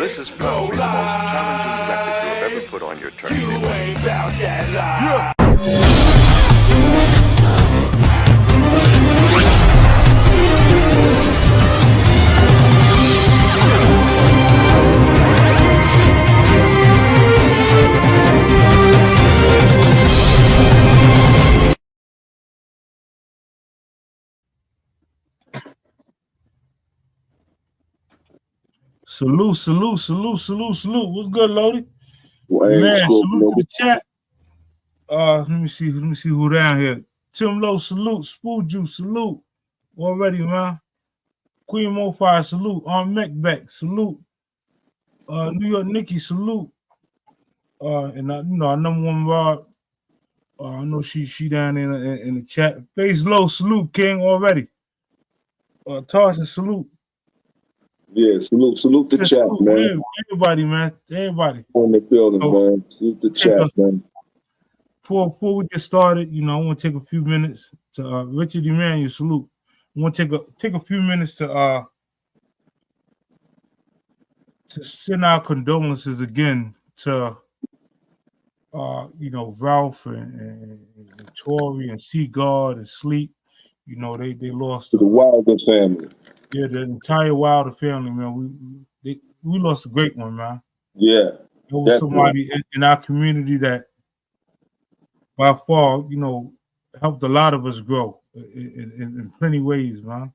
This is probably the most challenging record you have ever put on your turntable. You ain't about that life. Salute. What's good, Lodi? Well, Man, salute to the chat. Let me see who down here. Tim Lowe, salute. Spoo Juice, salute. Already, man. Queen Mofire, salute. Macback, salute. New York Nikki, salute. And our number one Rod. I know she down in the chat. Face Low, salute, King, already. Tarshan, salute. Yeah, salute the chat, man. Everybody, man. Everybody. On the building, man. Salute the chat, man. Before we get started, I want to take a few minutes to Richard Emmanuel, salute. I want to take a few minutes to send our condolences again to Ralph and Tori and Seagard and Sleep. They lost to the Wilder family. Yeah, the entire Wilder family, man. We lost a great one, man. Yeah. There was somebody in our community that by far, helped a lot of us grow in plenty ways, man.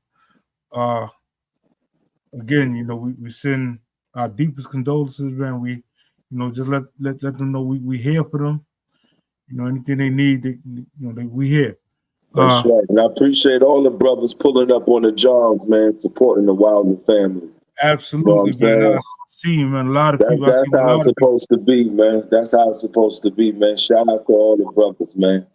Again, we send our deepest condolences, man. We, just let them know we here for them. Anything they need, we here. That's right. And I appreciate all the brothers pulling up on the jobs, man, supporting the Wilder family. Absolutely, man. I see, man. A lot of people. That's how it's supposed to be, man. That's how it's supposed to be, man. Shout out to all the brothers, man.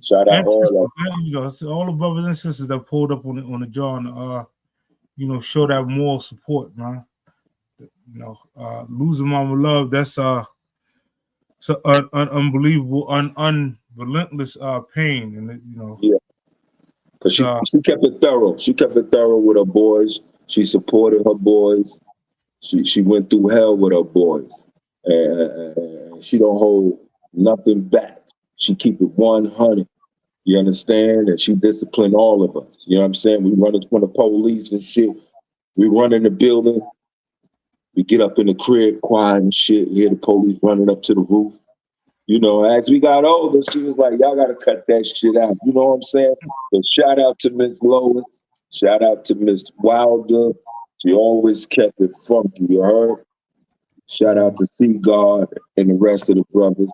Shout out all the brothers and sisters that pulled up on the jaw and show that moral support, man. Losing Mama Love, that's it's an unbelievable, relentless pain, and yeah. Because she kept it thorough. She kept it thorough with her boys. She supported her boys. She went through hell with her boys, and she don't hold nothing back. She keep it 100. You understand? And she disciplined all of us. You know what I'm saying? We run from the police and shit. We run in the building. We get up in the crib, quiet and shit. Hear the police running up to the roof. As we got older, she was like, y'all got to cut that shit out. You know what I'm saying? So shout out to Miss Lois. Shout out to Miss Wilder. She always kept it funky, you heard? Shout out to Seagard and the rest of the brothers.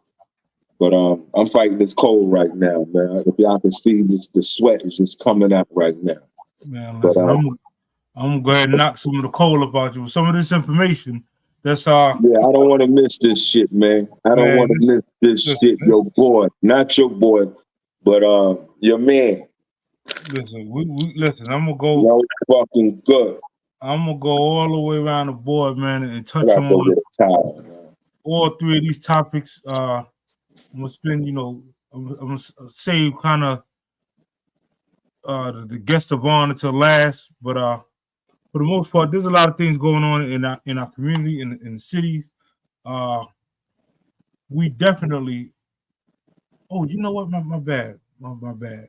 But I'm fighting this cold right now, man. If y'all can see this, the sweat is just coming out right now. Man, listen, I'm going to go ahead and knock some of the cold about you. Some of this information, that's Yeah, I don't want to miss this shit, man. I don't want to miss this shit. Your boy, not your boy, but your man. Listen, listen. I'm gonna go. Fucking good. I'm gonna go all the way around the board, man, and touch on all three of these topics. I'm gonna spend, I'm gonna save kind of the guest of honor to last, but for the most part, there's a lot of things going on in our community, in the cities. We definitely. Oh, you know what? My bad. My bad.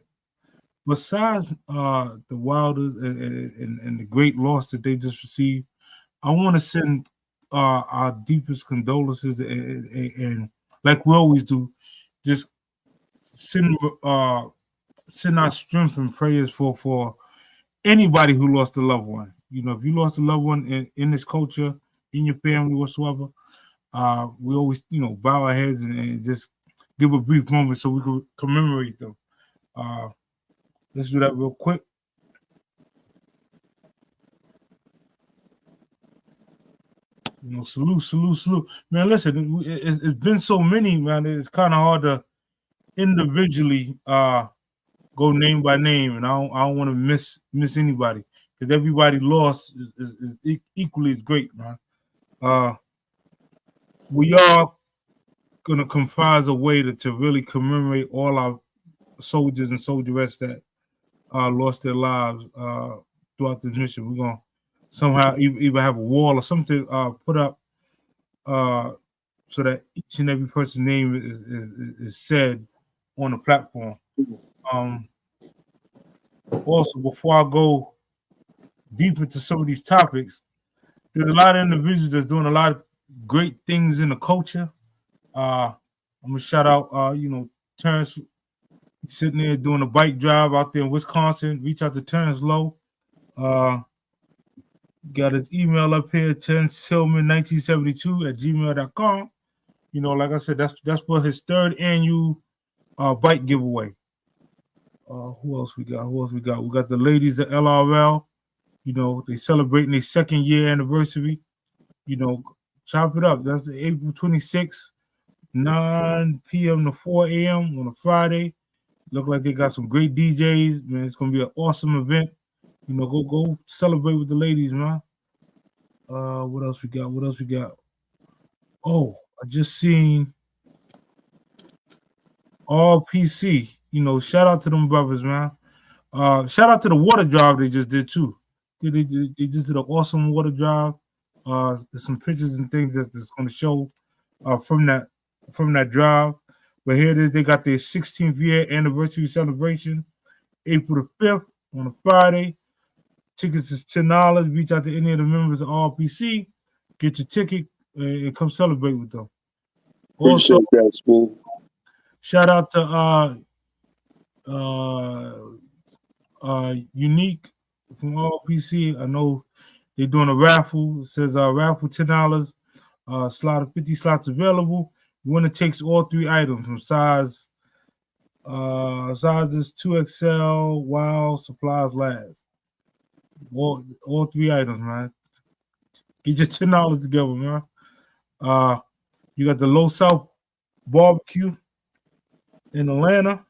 Besides the Wilders and the great loss that they just received, I want to send our deepest condolences and like we always do, just send our strength and prayers for anybody who lost a loved one. If you lost a loved one in this culture, in your family whatsoever, we always, bow our heads and just give a brief moment so we can commemorate them. Let's do that real quick. Salute. Man, listen, it's been so many, man. It's kind of hard to individually go name by name, and I don't want to miss anybody because everybody lost is equally as great, man. We are gonna comprise a way to really commemorate all our soldiers and soldierettes that lost their lives throughout the mission. We're gonna somehow either have a wall or something put up so that each and every person's name is said on the platform. Also, before I go deep into some of these topics, there's a lot of individuals that's doing a lot of great things in the culture. I'm gonna shout out, Terrence sitting there doing a bike drive out there in Wisconsin. Reach out to Terrence Lowe. Got his email up here, terrencehillman1972@gmail.com. Like I said, that's for his 3rd annual bike giveaway. Who else we got? We got the ladies at LRL. They celebrating their 2nd year anniversary. Chop it up. That's the April 26th, 9 p.m. to 4 a.m. on a Friday. Look like they got some great DJs, man. It's gonna be an awesome event. Go celebrate with the ladies, man. What else we got? Oh, I just seen all PC. Shout out to them brothers, man. Shout out to the water drive they just did too. They just did an awesome water drive. There's some pictures and things that's going to show from that drive. But here it is. They got their 16th year anniversary celebration, April the 5th on a Friday. Tickets is $10. Reach out to any of the members of RPC, get your ticket, and come celebrate with them. Appreciate also, that, Spool. Shout out to Unique from RPC. I know they're doing a raffle. It says raffle $10. Slot of 50 slots available. Winner takes all 3 items from sizes 2XL while supplies last. All 3 items, man. Get your $10 together, man. You got the Low South Barbecue in Atlanta.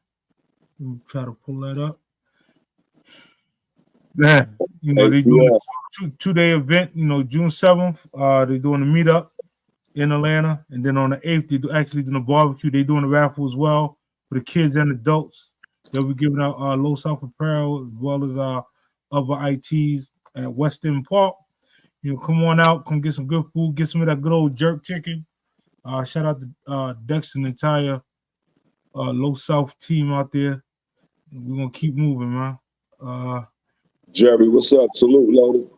Let me try to pull that up. Yeah, they doing a 2-day event. June 7th, they're doing a meetup in Atlanta, and then on the 8th, they're actually doing a barbecue. They're doing a raffle as well for the kids and adults. They'll be giving out Low South apparel as well as other ITs at West End Park. Come on out, come get some good food, get some of that good old jerk chicken. Shout out to Dex and the entire Low South team out there. We're gonna keep moving, man. Jerry, what's up? Salute, Loaded.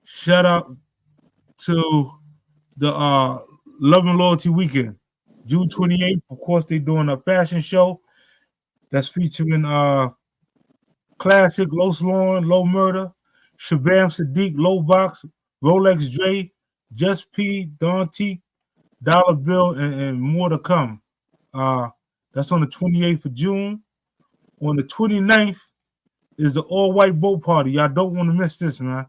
Shout out to the Love and Loyalty Weekend, June 28th. Of course, they're doing a fashion show that's featuring Classic, Low Lauren, Low Murder, Shabam Sadiq, Low Box, Rolex Dre, Just P, Don T, Dollar Bill, and more to come. That's on the 28th of June. On the 29th is the all-white boat party. Y'all don't want to miss this, man.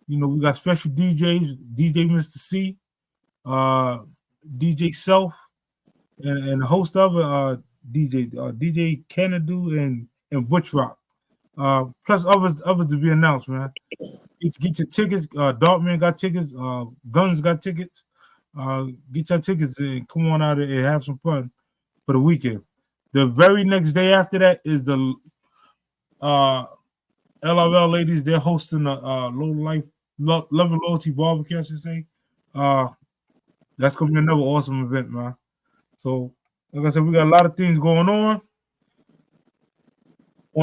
We got special DJs, DJ Mr. C, DJ Self, and a host of DJ Canadu and Butch Rock. Plus others to be announced, man. Get your tickets. Darkman got tickets. Guns got tickets. Get your tickets and come on out and have some fun for the weekend. The very next day after that is the LRL ladies. They're hosting a Love and Loyalty barbecue, I should say. That's gonna be another awesome event, man. So, like I said, we got a lot of things going on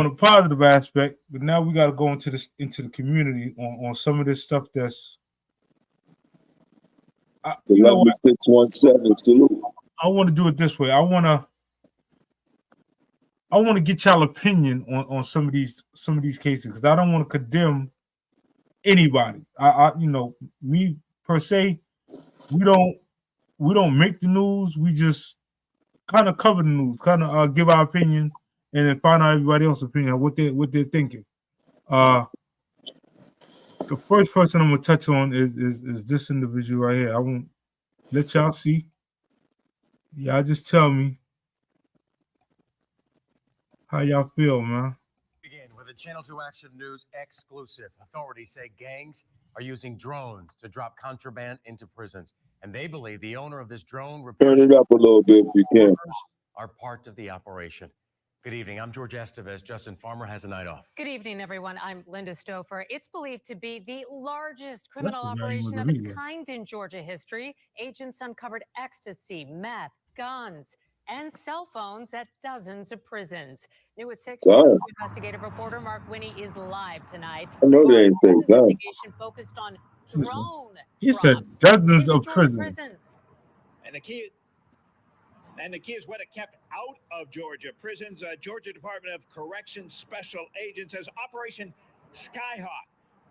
a positive aspect, but now we got to go into the community on some of this stuff that's. I want to do it this way. I want to get y'all opinion on some of these cases because I don't want to condemn anybody. Me per se, we don't make the news. We just kind of cover the news, kind of give our opinion, and then find out everybody else's opinion, what they're thinking. The first person I'm gonna touch on is this individual right here. I won't let y'all see. Y'all just tell me how y'all feel, man. Begin with a Channel 2 Action News exclusive. Authorities say gangs are using drones to drop contraband into prisons, and they believe the owner of this drone turn it up a little bit if you can. Are part of the operation. Good evening. I'm George Estevez. Justin Farmer has a night off. Good evening, everyone. I'm Linda Stouffer. It's believed to be the largest That's criminal the value of operation the of its video. kind in Georgia history. Agents uncovered ecstasy, meth, guns, and cell phones at dozens of prisons. New at 6, God, investigative reporter Mark Winnie is live tonight. I know they Mark, ain't saying the God. investigation focused on Listen, drone he said drops dozens into of Georgia prisons. prisons. And the key is what it kept out of Georgia prisons. Georgia Department of Corrections special agents says Operation Skyhawk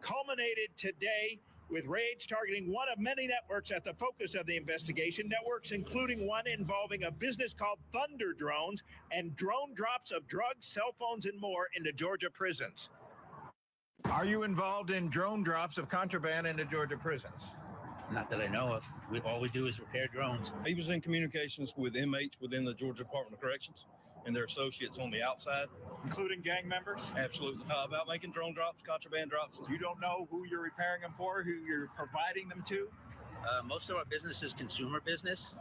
culminated today with raids targeting one of many networks at the focus of the investigation. Networks including one involving a business called Thunder Drones and drone drops of drugs, cell phones, and more into Georgia prisons. Are you involved in drone drops of contraband into Georgia prisons? Not that I know of. All we do is repair drones. He was in communications with inmates within the Georgia Department of Corrections and their associates on the outside. Including gang members? Absolutely. About making drone drops, contraband drops. You don't know who you're repairing them for, who you're providing them to? Most of our business is consumer business.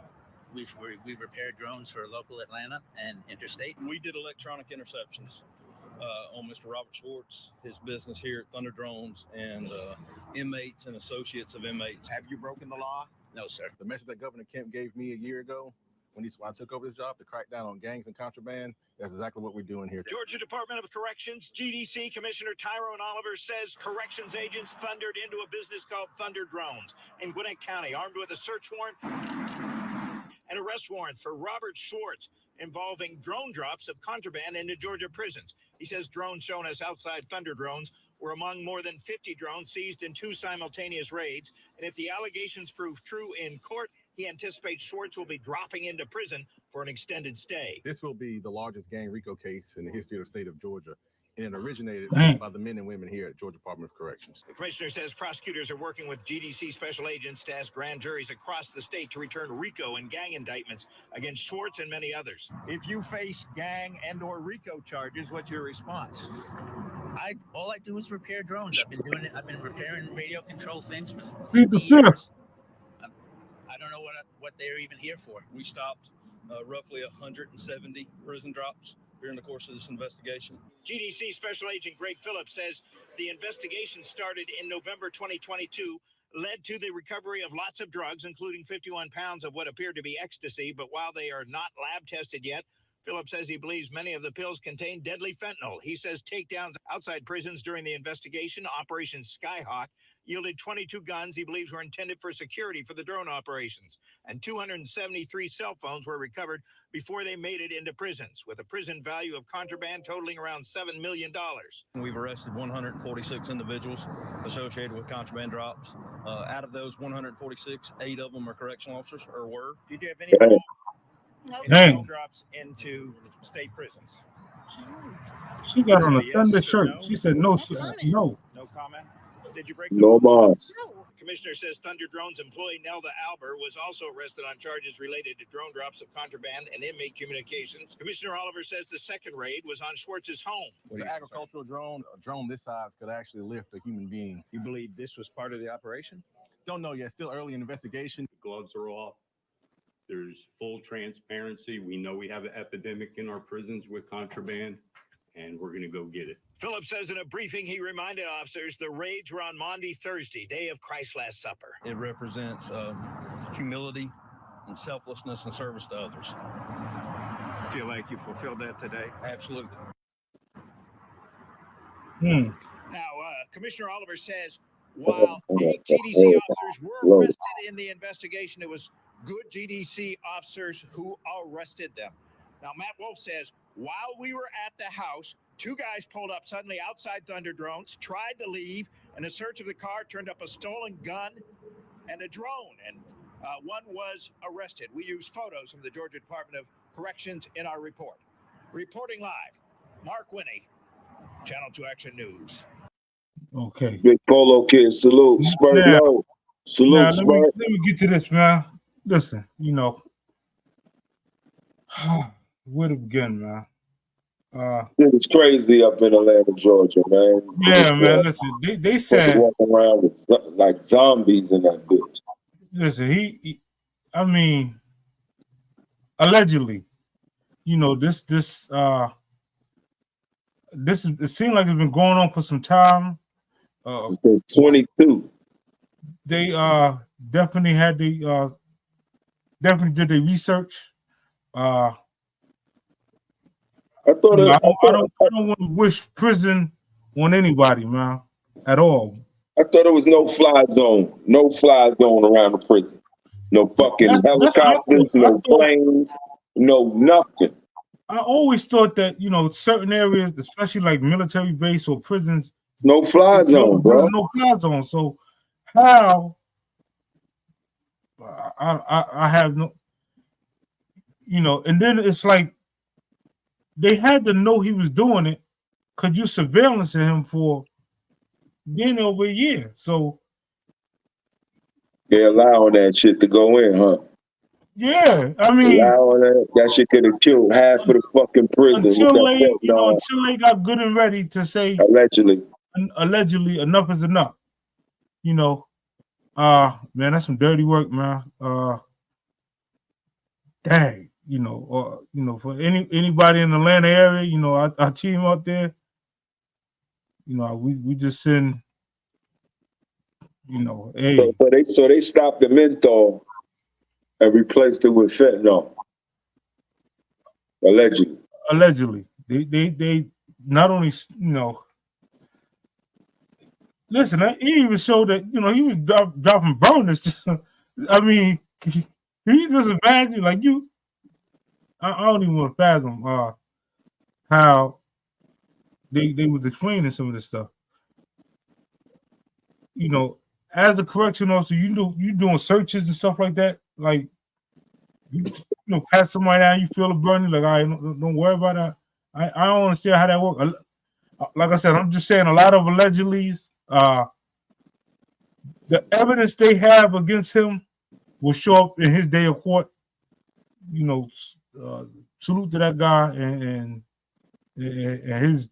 We've repaired drones for local Atlanta and interstate. We did electronic interceptions on Mr. Robert Schwartz, his business here at Thunder Drones, and inmates and associates of inmates. Have you broken the law? No, sir. The message that Governor Kemp gave me a year ago when I took over this job to crack down on gangs and contraband, that's exactly what we're doing here. Georgia Department of Corrections, GDC Commissioner Tyrone Oliver says corrections agents thundered into a business called Thunder Drones in Gwinnett County, armed with a search warrant and arrest warrant for Robert Schwartz involving drone drops of contraband into Georgia prisons. He says drones shown as outside Thunder Drones were among more than 50 drones seized in 2 simultaneous raids. And if the allegations prove true in court, he anticipates Schwartz will be dropping into prison for an extended stay. This will be the largest gang RICO case in the history of the state of Georgia, and it originated Dang. by the men and women here at Georgia Department of Corrections. The commissioner says prosecutors are working with GDC special agents to ask grand juries across the state to return RICO and gang indictments against Schwartz and many others. If you face gang and or RICO charges, what's your response? All I do is repair drones. I've been doing it. I've been repairing radio control things for Plead the 50 years. fifth. I don't know what they're even here for. We stopped roughly 170 prison drops during the course of this investigation. GDC Special Agent Greg Phillips says the investigation started in November 2022, led to the recovery of lots of drugs, including 51 pounds of what appeared to be ecstasy. But while they are not lab tested yet, Phillips says he believes many of the pills contain deadly fentanyl. He says takedowns outside prisons during the investigation, Operation Skyhawk, yielded 22 guns he believes were intended for security for the drone operations, and 273 cell phones were recovered before they made it into prisons, with a prison value of contraband totaling around $7 million. We've arrested 146 individuals associated with contraband drops. Out of those 146, 8 of them are correctional officers, or were. Did you have any role in Dang. drone drops into state prisons? She got on a Yes Thunder or shirt. no? She said no. No. No comment? Did you break the No law? mas. Commissioner says Thunder Drones employee Nelda Albert was also arrested on charges related to drone drops of contraband and inmate communications. Commissioner Oliver says the second raid was on Schwartz's home. It's an agricultural drone. A drone this size could actually lift a human being. You believe this was part of the operation? Don't know yet. Still early in the investigation. Gloves are off. There's full transparency. We know we have an epidemic in our prisons with contraband, and we're going to go get it. Phillips says in a briefing he reminded officers the raids were on Maundy Thursday, day of Christ's Last Supper. It represents humility and selflessness and service to others. Feel like you fulfilled that today? Absolutely. Hmm. Now, Commissioner Oliver says while 8 GDC officers were arrested in the investigation, it was good GDC officers who arrested them. Now, Matt Wolf says, while we were at the house, 2 guys pulled up suddenly outside Thunder Drones, tried to leave, and a search of the car turned up a stolen gun and a drone, and one was arrested. We used photos from the Georgia Department of Corrections in our report. Reporting live, Mark Winnie, Channel 2 Action News. Okay. Big Polo Kid, salute. Spurt Now- low. Salute, Now, let Spurt. me get to this, man. Listen, where to begin, man? It's crazy up in Atlanta, Georgia, man. Yeah, man. Listen, they People said, walking around with like zombies in that bitch. listen, he I mean, allegedly, this it seemed like it's been going on for some time. 22. They definitely had definitely did their research. I thought I don't want to wish prison on anybody, man, at all. I thought it was no fly zone around the prison. No fucking helicopters, no planes, no nothing. I always thought that, certain areas, especially like military base or prisons, no fly zone, bro. There's no fly zone. So how I have no, and then it's like they had to know he was doing it because you surveillancing him for being over a year. So they're allowing that shit to go in, huh? Yeah, I mean, that shit could have killed half of the fucking prison. Until they got good and ready to say allegedly enough is enough. Man, that's some dirty work, man. Dang, for anybody in the Atlanta area, our team out there, we just send, hey. So they stopped the menthol and replaced it with fentanyl. Allegedly. They not only, listen, he even showed that, he was dropping burners. I mean, he just imagine, like, I don't even want to fathom how they was explaining some of this stuff. As a correction officer, you doing searches and stuff like that. Like, pass somebody out, you feel a burning, like, all right, don't worry about that. I don't understand how that works. Like I said, I'm just saying a lot of allegedly's, the evidence they have against him will show up in his day of court. Salute to that guy and his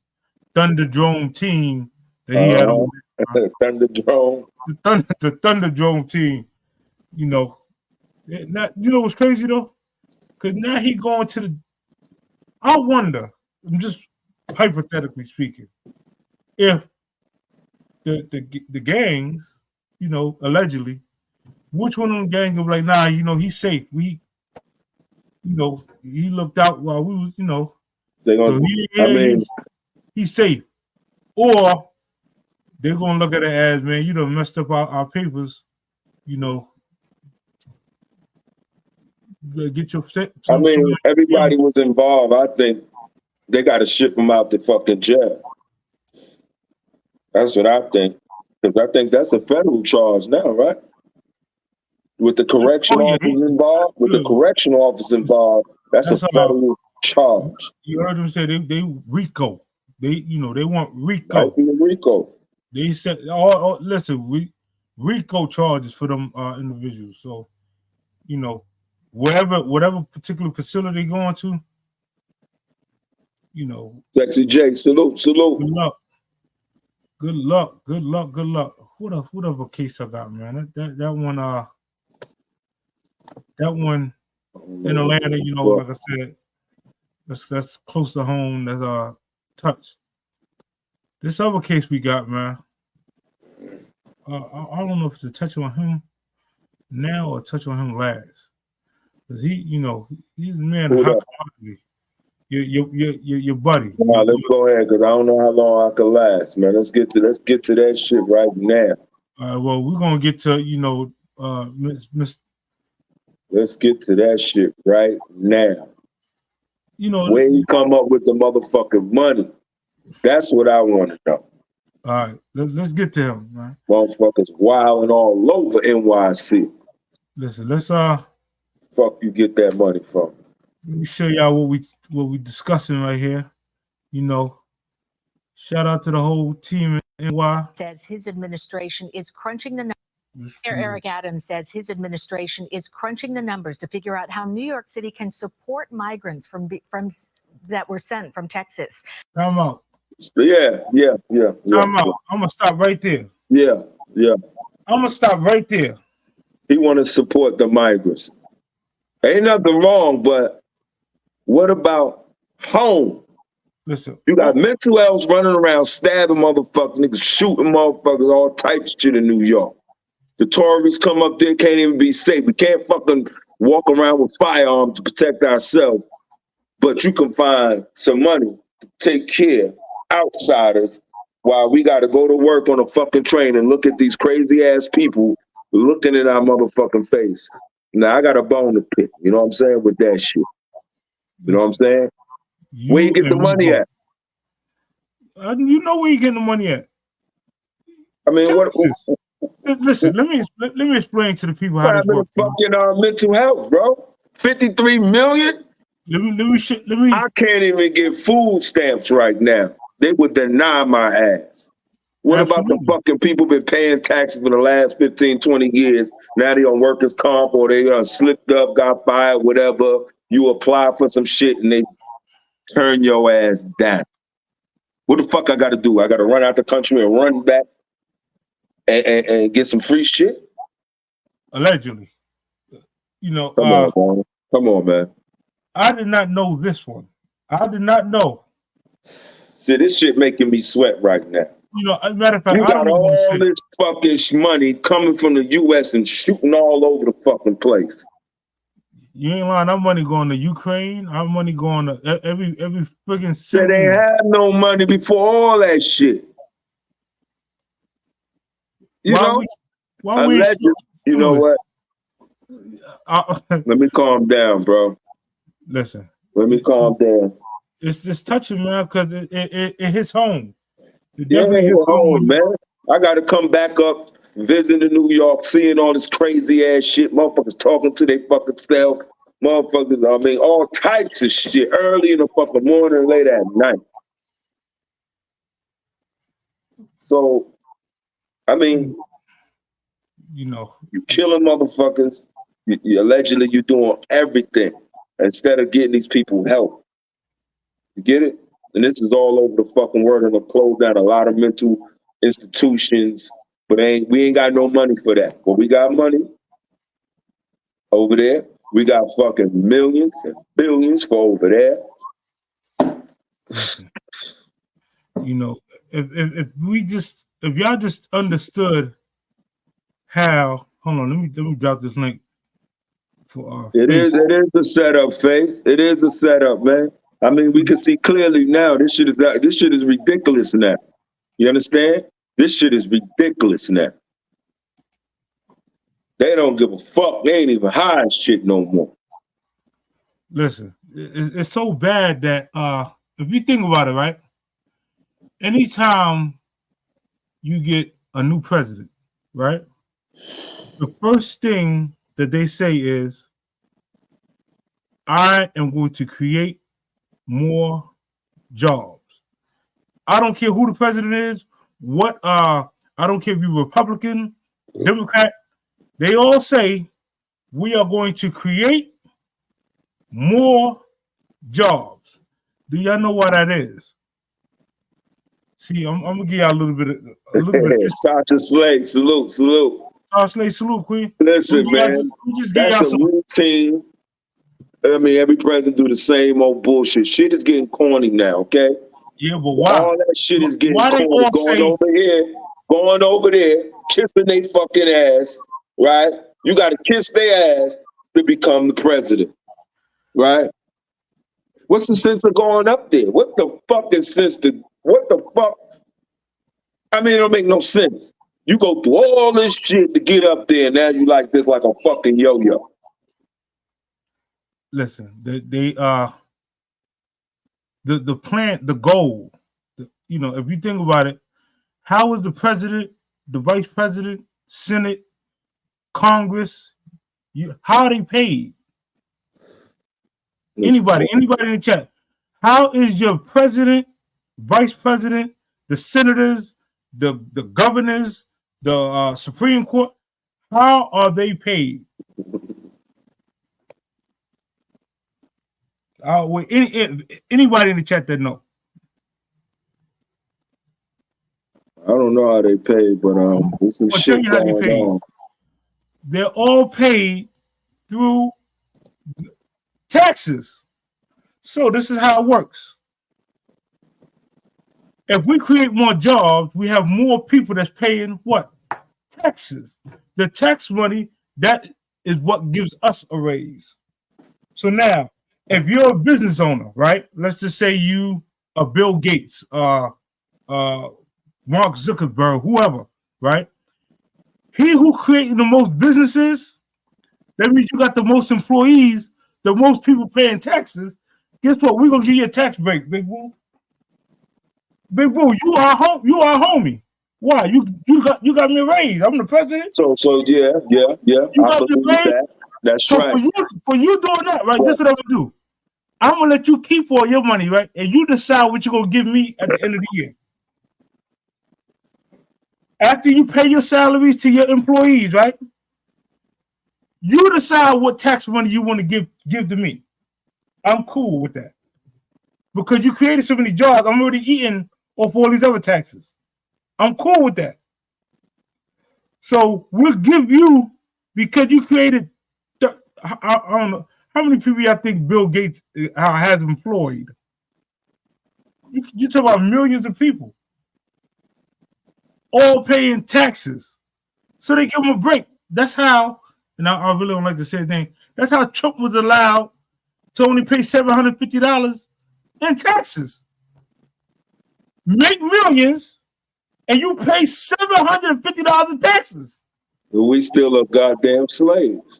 Thunderdrome team that he had over there. Thunderdrome. The Thunderdrome team. What's crazy though? Because now he going to the. I wonder. I'm just hypothetically speaking, if the gangs, allegedly, which one of them gangs will be like, nah, he's safe. He looked out while we was, they're gonna. He's safe, or they're gonna look at it as, man, you done messed up our papers, Get your. Everybody was involved. I think they got to ship him out to fucking jail. That's what I think, because I think that's a federal charge now, right? With the correctional officers involved, that's a federal charge. You heard them say they RICO. They want RICO. RICO. They said, listen, RICO charges for them individuals. So, whatever particular facility they're going to, Sexy J, salute. Good luck. Whatever case I got, man. That one in Atlanta, like I said, that's close to home. That's touched. This other case we got, man. I don't know if it's a touch on him now or touch on him last. Cause he's a man of high quality. Your buddy. Nah, let's go ahead, because I don't know how long I can last, man. Let's get to that shit right now. Well, we're gonna get to Miss. Let's get to that shit right now. Where you come up with the motherfucking money? That's what I want to know. All right, let's get to him, man. Motherfuckers wilding all over NYC. Listen, let's fuck you get that money from. Let me show y'all what we discussing right here. Shout out to the whole team in NY. Says his administration is crunching the numbers. Eric Adams says his administration is crunching the numbers to figure out how New York City can support migrants from that were sent from Texas. Time out. Yeah. Time out. I'm gonna stop right there. Yeah. I'm gonna stop right there. He want to support the migrants. Ain't nothing wrong, but what about home? Listen, You got mental health running around, stabbing motherfuckers, niggas shooting motherfuckers, all types of shit in New York. The tourists come up there, can't even be safe. We can't fucking walk around with firearms to protect ourselves. But you can find some money to take care of outsiders while we got to go to work on a fucking train and look at these crazy ass people looking in our motherfucking face. Now, I got a bone to pick, you know what I'm saying, with that shit. You know what I'm saying? Where you get the money at? You know where you getting the money at. I mean, Texas. Listen, let me explain to the people how this works. Fucking mental health, bro. 53 million? Let me. I can't even get food stamps right now. They would deny my ass. What about the fucking people been paying taxes for the last 15, 20 years? Now they on workers' comp or they slipped up, got fired, whatever. You apply for some shit and they turn your ass down. What the fuck I got to do? I got to run out the country and run back and get some free shit? Allegedly. You know, come on, man. I did not know this one. I did not know. See, this shit making me sweat right now. You know, as a matter of fact, you got all this fucking money coming from the U.S. and shooting all over the fucking place. You ain't lying. Our money going to Ukraine. Our money going to every friggin' city. They ain't had no money before all that shit. You know, you know what? Let me calm down, bro. Listen. Let me calm down. It's touching, man, because it hits home. It Yeah, definitely hits home, man. I got to come back up, visiting New York, seeing all this crazy ass shit. Motherfuckers talking to their fucking self. Motherfuckers, I mean, all types of shit. Early in the fucking morning and late at night. So, I mean, you know, you killing motherfuckers. You allegedly you doing everything instead of getting these people help. You get it? And this is all over the fucking world, and they'll close down a lot of mental institutions, but we ain't got no money for that. But we got money over there. We got fucking millions and billions for over there. Listen, you know, if y'all just understood how, hold on, let me drop this link for it is a setup, Face. It is a setup, man. I mean, we can see clearly now. This shit is ridiculous now. You understand? This shit is ridiculous now. They don't give a fuck. They ain't even hiding shit no more. Listen, it's so bad that if you think about it, right? Anytime you get a new president, right? The first thing that they say is, I am going to create more jobs. I don't care who the president is, I don't care if you're Republican, Democrat, they all say we are going to create more jobs. Do y'all know what that is? See, I'm gonna give y'all a little bit of Tasha Slade, salute. Tasha Slade, salute, Queen. Listen, man, that's a routine. I mean, every president do the same old bullshit. Shit is getting corny now, okay? Yeah, but why? All that shit is getting corny. Going over there, kissing their fucking ass, right? You got to kiss their ass to become the president, right? What's the sense of going up there? What the fuck is sense to? What the fuck? I mean, it don't make no sense. You go through all this shit to get up there, and now you like this like a fucking yo-yo. Listen, the plan, the goal, you know, if you think about it, how is the president, the vice president, Senate, Congress, how are they paid? Anybody in the chat, how is your president, vice president, the senators, the governors, the Supreme Court, how are they paid? Anybody in the chat that know? I don't know how they pay, but there's some shit going on. They're all paid through taxes. So this is how it works. If we create more jobs, we have more people that's paying what? Taxes. The tax money, that is what gives us a raise. So now, if you're a business owner, right? Let's just say you are Bill Gates, Mark Zuckerberg, whoever, right? He who created the most businesses, that means you got the most employees, the most people paying taxes. Guess what? We're gonna give you a tax break, Big Boo. Big Boo, you are a homie. Why? You got me a raise. I'm the president. So yeah. You I got me a believe raise. that. That's So right. for you doing that, right? This is what I'm gonna do. I'm gonna let you keep all your money, right? And you decide what you're gonna give me at the end of the year. After you pay your salaries to your employees, right? You decide what tax money you want to give to me. I'm cool with that. Because you created so many jobs, I'm already eating off all these other taxes. I'm cool with that. So we'll give you, because you created, I don't know, how many people y'all think Bill Gates has employed? You talk about millions of people, all paying taxes. So they give them a break. That's how, and I really don't like to say anything, that's how Trump was allowed to only pay $750 in taxes. Make millions, and you pay $750 in taxes. We still are goddamn slaves.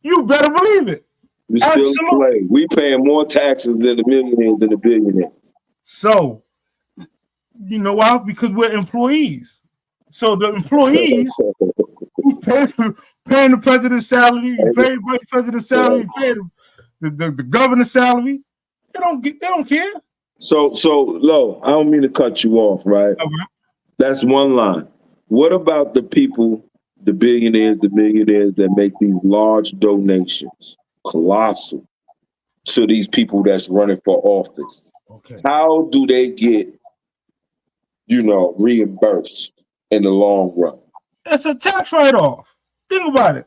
You better believe it. We still slaves. We paying more taxes than the millionaires and the billionaires. So, you know why? Because we're employees. So the employees who paying the president's salary, you pay the vice president's salary, you pay the governor's salary. They don't care. So Lo, I don't mean to cut you off, right? Okay. That's one line. What about the people, the billionaires, the millionaires that make these large donations, colossal, to these people that's running for office? Okay. How do they get, reimbursed in the long run? It's a tax write-off. Think about it.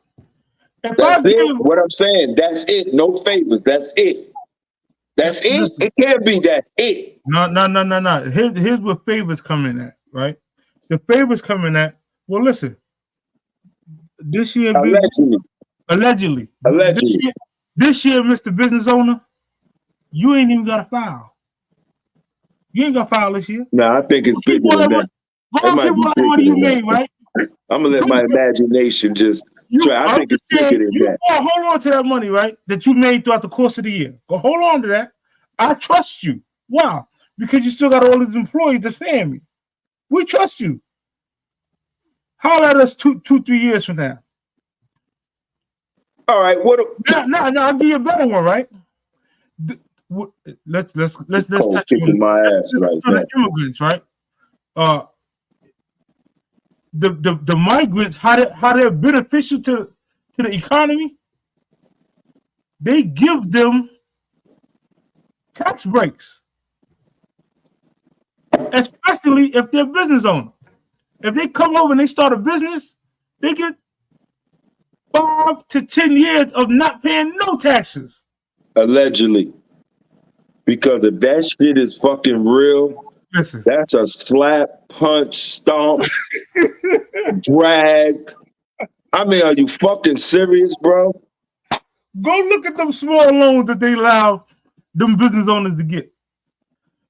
That's it. What I'm saying, that's it. No favors. That's it. That's it. Listen, it can't be that it. No. Here's where favors come in at, right? The favors come in at, well, listen. This year, allegedly. This year, Mr. Business Owner, you ain't even got to file. You ain't got to file this year. No, I think it's bigger than that. Go on, keep all the money you made, right? I'm gonna let my imagination just try. I think it's bigger than that. Hold on to that money, right? That you made throughout the course of the year. Go hold on to that. I trust you. Why? Because you still got all these employees that's paying me. We trust you. Holler at us 2-3 years from now. All right. Now, I'll give you a better one, right? Let's touch on my ass right now. The immigrants, right? The migrants, how they're beneficial to the economy. They give them tax breaks, especially if they're business owners. If they come over and they start a business, they get 5 to 10 years of not paying no taxes. Allegedly. Because if that shit is fucking real, listen, that's a slap, punch, stomp, drag. I mean, are you fucking serious, bro? Go look at them small loans that they allow them business owners to get.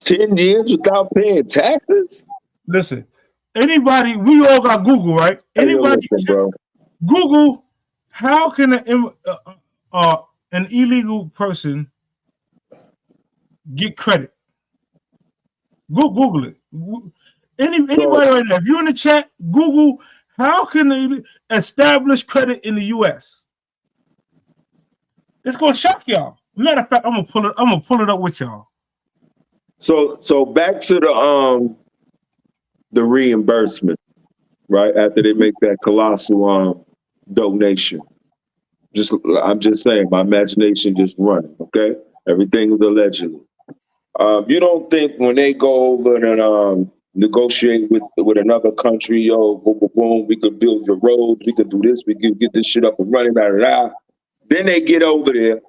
10 years without paying taxes? Listen, anybody, we all got Google, right? Anybody, Google, how can an illegal person get credit? Google it. Anybody right now, if you're in the chat, Google, how can they establish credit in the U.S.? It's gonna shock y'all. Matter of fact, I'm gonna pull it up with y'all. So back to the reimbursement, right? After they make that colossal donation. I'm just saying, my imagination just running, okay? Everything is allegedly. You don't think when they go over and negotiate with another country, boom, we could build your roads, we could do this, we could get this shit up and running, Then they get over there,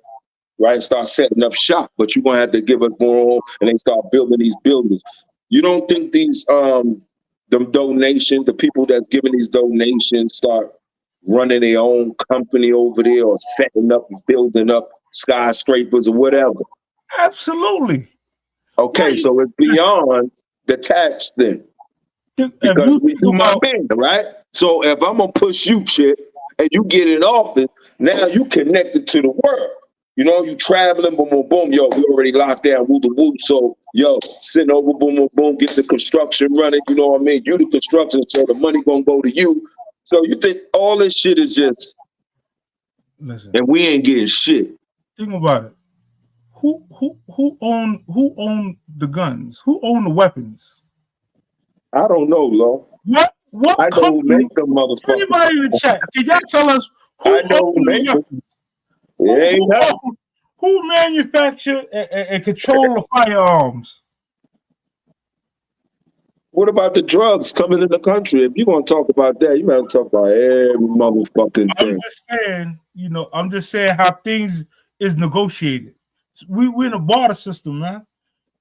right, and start setting up shop. But you're gonna have to give us more, and they start building these buildings. You don't think these them donations, the people that's giving these donations start running their own company over there or setting up and building up skyscrapers or whatever? Absolutely. Okay, so it's beyond the tax thing. Because we do my man, right? So if I'm gonna push you, chick, and you get in office, now you connected to the world. You know, you traveling, boom, boom, boom. Yo, we already locked down, woo, the woo. So, yo, send over, boom, boom, boom, get the construction running. You know what I mean? You the construction, so the money gonna go to you. So you think all this shit is just, and we ain't getting shit. Think about it. Who own the guns? Who own the weapons? I don't know, Lo. What I know who make them motherfuckers. Anybody in the chat, can y'all tell us who owns the weapons? Who manufacture and control the firearms? What about the drugs coming in the country? If you're gonna talk about that, you better talk about every motherfucking thing. I'm just saying how things is negotiated. We're in a barter system, man.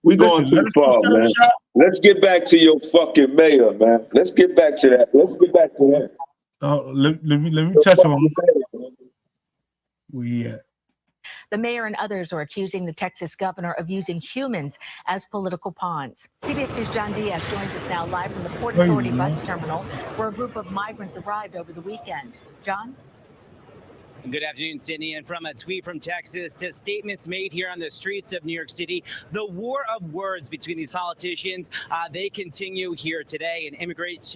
We going too far, man. Let's get back to your fucking mayor, man. Let's get back to that. Let's get back to that. Let me touch on where he at. The mayor and others are accusing the Texas governor of using humans as political pawns. CBS News' John Diaz joins us now live from the Port Authority bus terminal, where a group of migrants arrived over the weekend. John? Good afternoon, Sydney. And from a tweet from Texas to statements made here on the streets of New York City, the war of words between these politicians, they continue here today. And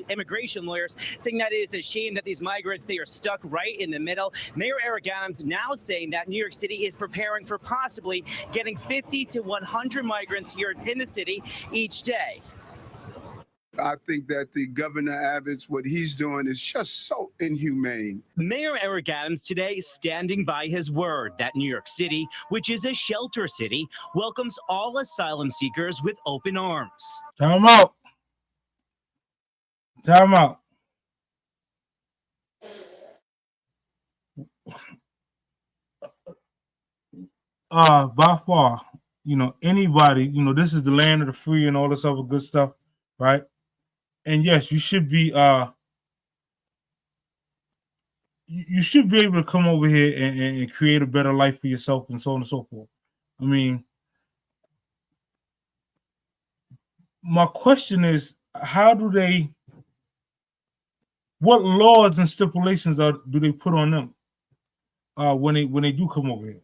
immigration lawyers saying that it is a shame that these migrants, they are stuck right in the middle. Mayor Eric Adams now saying that New York City is preparing for possibly getting 50 to 100 migrants here in the city each day. I think that the Governor Abbott's, what he's doing is just so inhumane. Mayor Eric Adams today standing by his word that New York City, which is a shelter city, welcomes all asylum seekers with open arms. Time out. Time out. By far, anybody, this is the land of the free and all this other good stuff, right? And yes, you should be you should be able to come over here and create a better life for yourself and so on and so forth. I mean, my question is, what laws and stipulations do they put on them when they do come over here?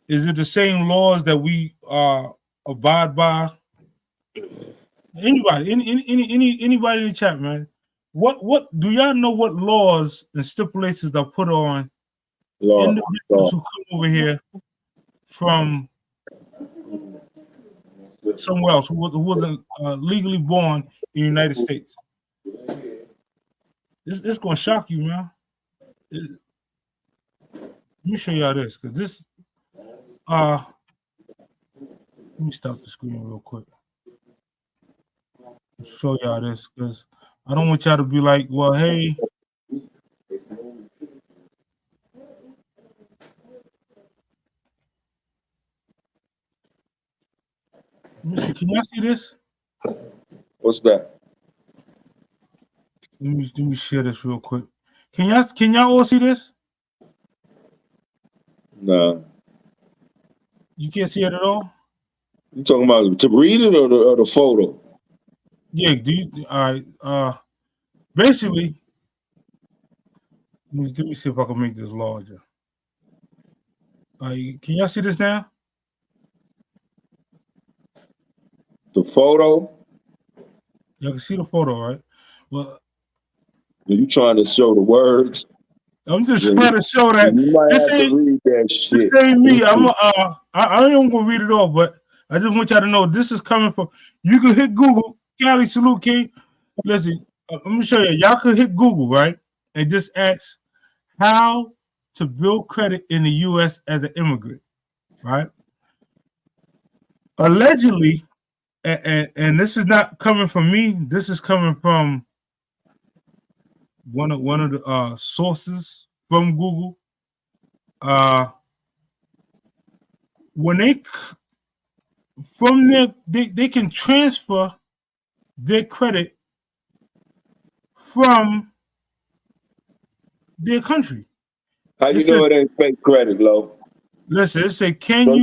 Is it the same laws that we abide by? Anybody in the chat, man. What do y'all know what laws and stipulations are put on individuals who come over here from somewhere else who wasn't legally born in the United States? It's gonna shock you, man. Let me show y'all this, because this let me stop the screen real quick. Show y'all this, because I don't want y'all to be like, well, hey, can y'all see this? What's that? Let me share this real quick. Can y'all all see this? Nah. You can't see it at all? You talking about to read it or the photo? Yeah, all right. Basically, let me see if I can make this larger. Can y'all see this now? The photo? Y'all can see the photo, right? Well, are you trying to show the words? I'm just trying to show that you might have to read that shit. This ain't me. I ain't gonna read it all, but I just want y'all to know this is coming from. You can hit Google. Cali salute, King. Listen, let me show you. Y'all can hit Google, right? And just ask how to build credit in the U.S. as an immigrant, right? Allegedly, and this is not coming from me. This is coming from one of the sources from Google. When from they can transfer their credit from their country. How you know it ain't fake credit, Lo? Listen, it say, can So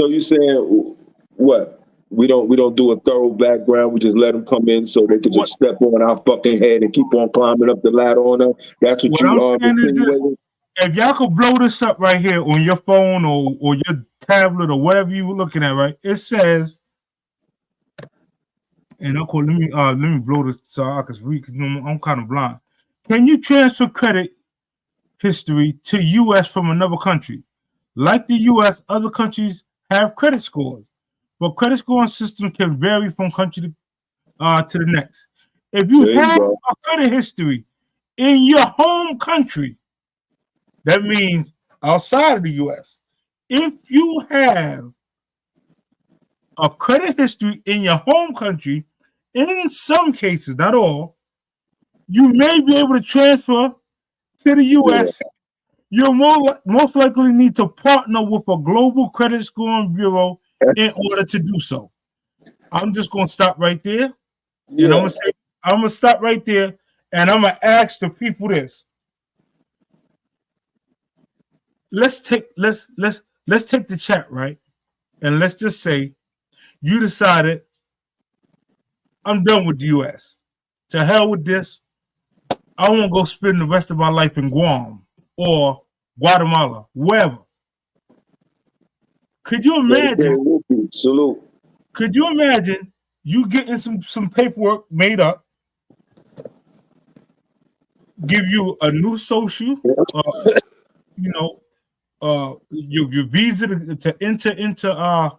you? you saying what? We don't do a thorough background. We just let them come in so they can just step on our fucking head and keep on climbing up the ladder on us. That's what you I'm are saying is this: insinuating? if y'all could blow this up right here on your phone or your tablet or whatever you were looking at, right? It says, and okay, let me blow this so I can read because I'm kind of blind. Can you transfer credit history to U.S. from another country? Like the U.S., other countries have credit scores, but credit scoring system can vary from country to the next. If you have a credit history in your home country, that means outside of the U.S. If you have a credit history in your home country, in some cases, not all, you may be able to transfer to the U.S. You'll most likely need to partner with a global credit scoring bureau in order to do so. I'm just going to stop right there. And I'm going to stop right there. And I'm going to ask the people this. Let's take the chat, right? And let's just say you decided I'm done with the US. To hell with this. I want to go spend the rest of my life in Guam or Guatemala, wherever. Could you imagine? Salute. Could you imagine you getting some paperwork made up, give you a new social, your visa to enter into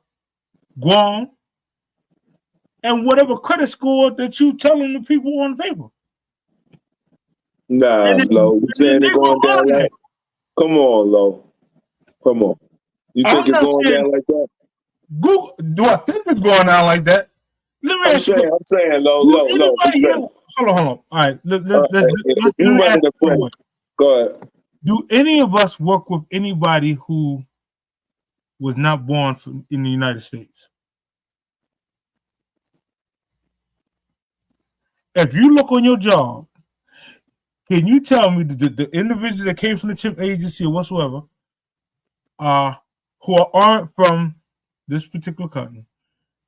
Guam, and whatever credit score that you telling the people on the paper? Nah, Lo. You saying it going down like? Come on, Lo. Come on. You think it's going down like that? Google, do I think it's going down like that? Let me ask you. I'm saying, Lo. Hold on. All right, let me ask you. Go ahead. Do any of us work with anybody who was not born in the United States? If you look on your job, can you tell me the individuals that came from the temp agency or whatsoever, who aren't from this particular country?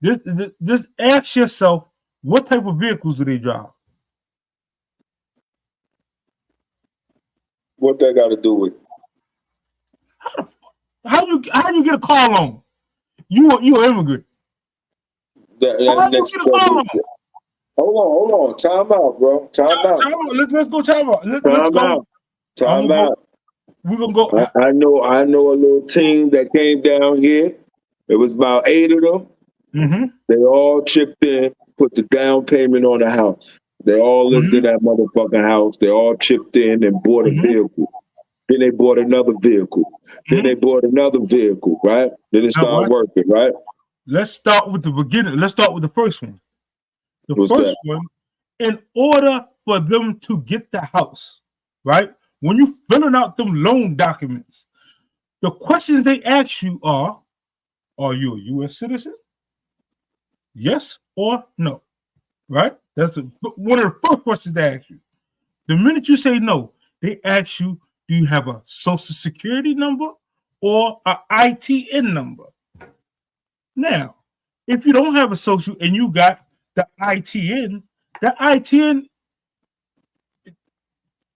Just ask yourself, what type of vehicles do they drive? What that got to do with? How you get a car loan? You an immigrant. How you get a car loan? Hold on. Time out, bro. Time out. Let's go time out. Let's go. Time out. We're gonna go. I know a little team that came down here. It was about 8 of them. Mm-hmm. They all chipped in, put the down payment on the house. They all lived in that motherfucking house. They all chipped in and bought a vehicle. Then they bought another vehicle. Then they bought another vehicle, right? Then it started working, right? Let's start with the beginning. Let's start with the first one. First one, in order for them to get the house, right? When you're filling out them loan documents, the questions they ask you are you a U.S. citizen? Yes or no, right? That's one of the first questions they ask you. The minute you say no, they ask you, do you have a social security number or an ITN number? Now, if you don't have a social and you got the ITN,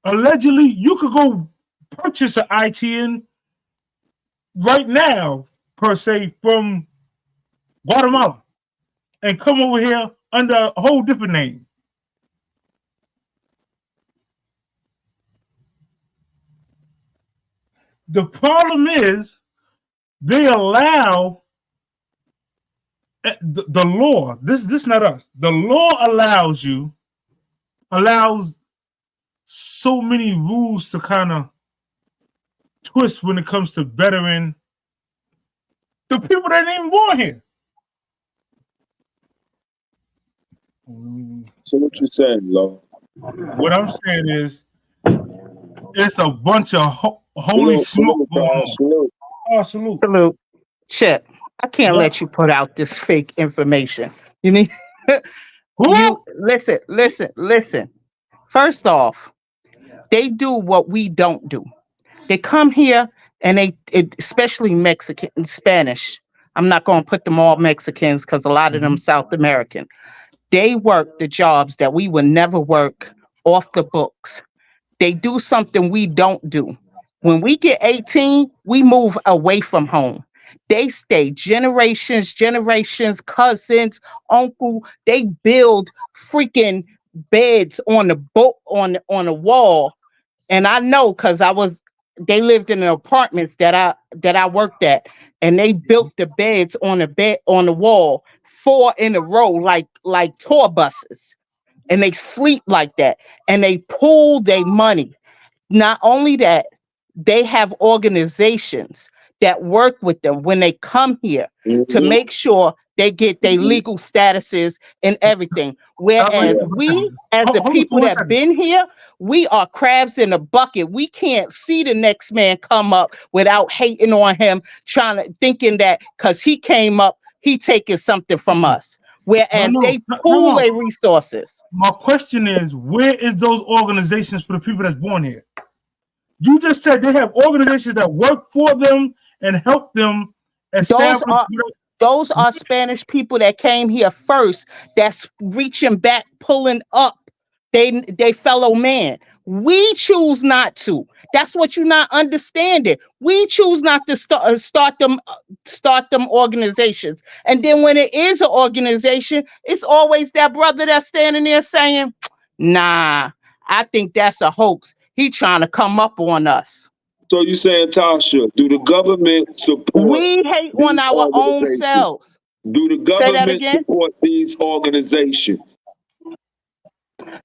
allegedly, you could go purchase an ITN right now, per se, from Guatemala and come over here under a whole different name. The problem is they allow the law. This not us. The law allows so many rules to kind of twist when it comes to bettering the people that ain't even born here. So what you saying, Lo? What I'm saying is, it's a bunch of holy smoke going on. Salute. Oh, salute. Salute. Shit. I can't Yeah. let you put out this fake information. You need Who? you listen. First off, they do what we don't do. They come here and especially Mexican and Spanish. I'm not going to put them all Mexicans because a lot of them South American. They work the jobs that we would never work off the books. They do something we don't do. When we get 18, we move away from home. They stay generations, cousins, uncle. They build freaking beds on the boat on the wall. And I know because they lived in the apartments that I worked at, and they built the beds on the wall, 4 in a row, like tour buses, and they sleep like that, and they pool their money. Not only that, they have organizations that work with them when they come here to make sure they get their legal statuses and everything. Whereas we, as the people that been here, we are crabs in a bucket. We can't see the next man come up without hating on him, thinking that because he came up, he taking something from us. Whereas they pool their resources. My question is, where is those organizations for the people that's born here? You just said they have organizations that work for them and help them establish. Those are Spanish people that came here first. That's reaching back, pulling up they fellow man. We choose not to. That's what you're not understanding. We choose not to start them organizations. And then when it is an organization, it's always that brother that's standing there saying, "Nah, I think that's a hoax. He trying to come up on us." So you saying, Tasha, do the government support? We hate on our own selves. Do the government support these organizations?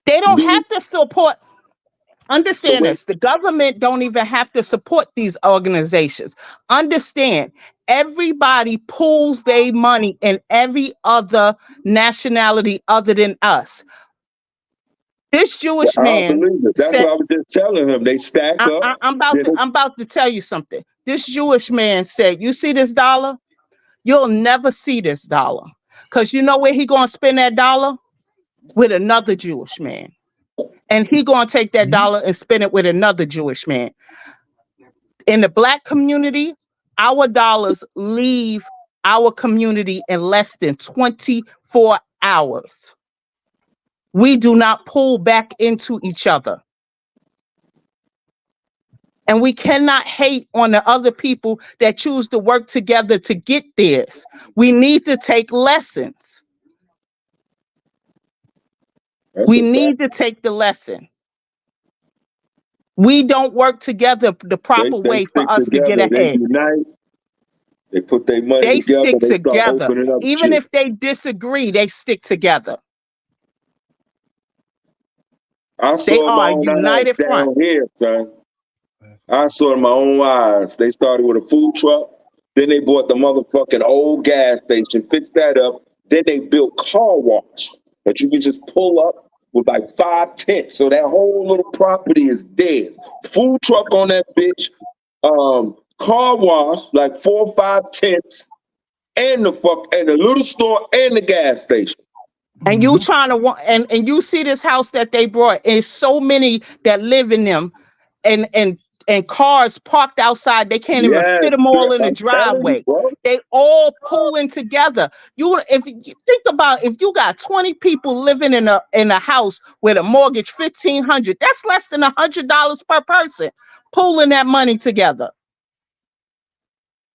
They don't have to support. Understand this. The government don't even have to support these organizations. Understand, everybody pools their money in every other nationality other than us. This Jewish man That's what I was just telling him. They stack up. I'm about to tell you something. This Jewish man said, "You see this dollar? You'll never see this dollar. Because you know where he gonna spend that dollar? With another Jewish man. And he gonna take that dollar and spend it with another Jewish man." In the Black community, our dollars leave our community in less than 24 hours. We do not pull back into each other. And we cannot hate on the other people that choose to work together to get theirs. We need to take lessons. We need to take the lesson. We don't work together the proper way for us to get ahead. They unite. They put their money They together. stick They start together. opening up Even shit. if they disagree, they stick together. I saw my own eyes down here, son. I saw it in my own eyes. They started with a food truck. Then they bought the motherfucking old gas station, fixed that up. Then they built car wash that you can just pull up with like 5 tents. So that whole little property is theirs. Food truck on that bitch. Car wash, like 4 or 5 tents, and the little store and the gas station. And you trying to and you see this house that they brought, and so many that live in them, and cars parked outside. They can't even fit them all in the driveway. They all pulling together. If you think about, if you got 20 people living in a house with a mortgage $1,500, that's less than $100 per person pulling that money together.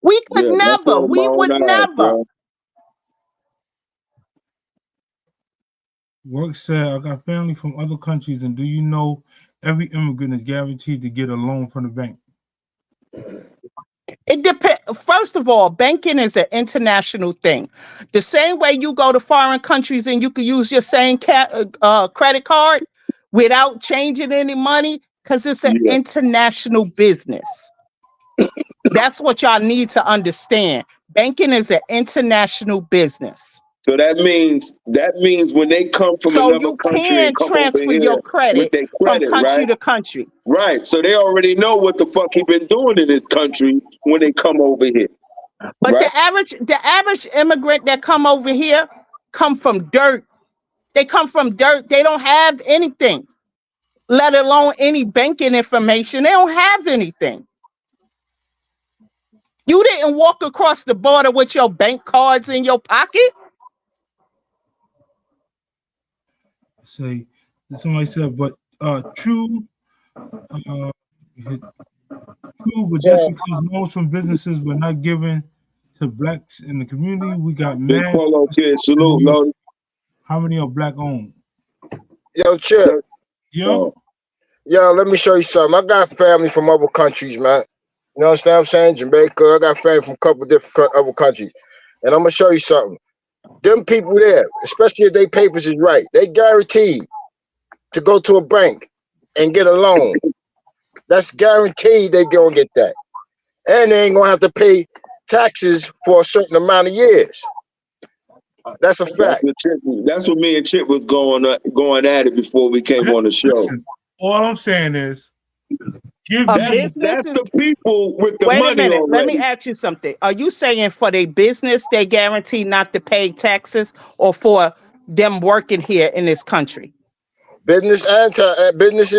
We could never. We would never. Work said, "I got family from other countries, and do you know every immigrant is guaranteed to get a loan from the bank?" It depends. First of all, banking is an international thing. The same way you go to foreign countries and you can use your same credit card without changing any money, because it's an international business. That's what y'all need to understand. Banking is an international business. So that means when they come from another country and come transfer over here your credit, with their from country right? to country. Right. So they already know what the fuck he been doing in this country when they come over here. But right? the average immigrant that come over here come from dirt. They come from dirt. They don't have anything, let alone any banking information. They don't have anything. You didn't walk across the border with your bank cards in your pocket. Say somebody said, but true, true, but just because loans from businesses were not given to blacks in the community, we got Big mad. Polo kid, salute, Lodi. How many are black owned? Yo, Chip. Yo, Yo, let me show you something. I got family from other countries, man. You understand what I'm saying? Jamaica. I got family from a couple different other countries. And I'm going to show you something. Them people there, especially if their papers is right, they guaranteed to go to a bank and get a loan. That's guaranteed they going to get that. And they ain't going to have to pay taxes for a certain amount of years. That's a fact. That's what me and Chip was going at it before we came on the show. Listen, all I'm saying is, that's the people with the Wait money a minute. already. Let me ask you something. Are you saying for their business they guarantee not to pay taxes, or for them working here in this country? Businesses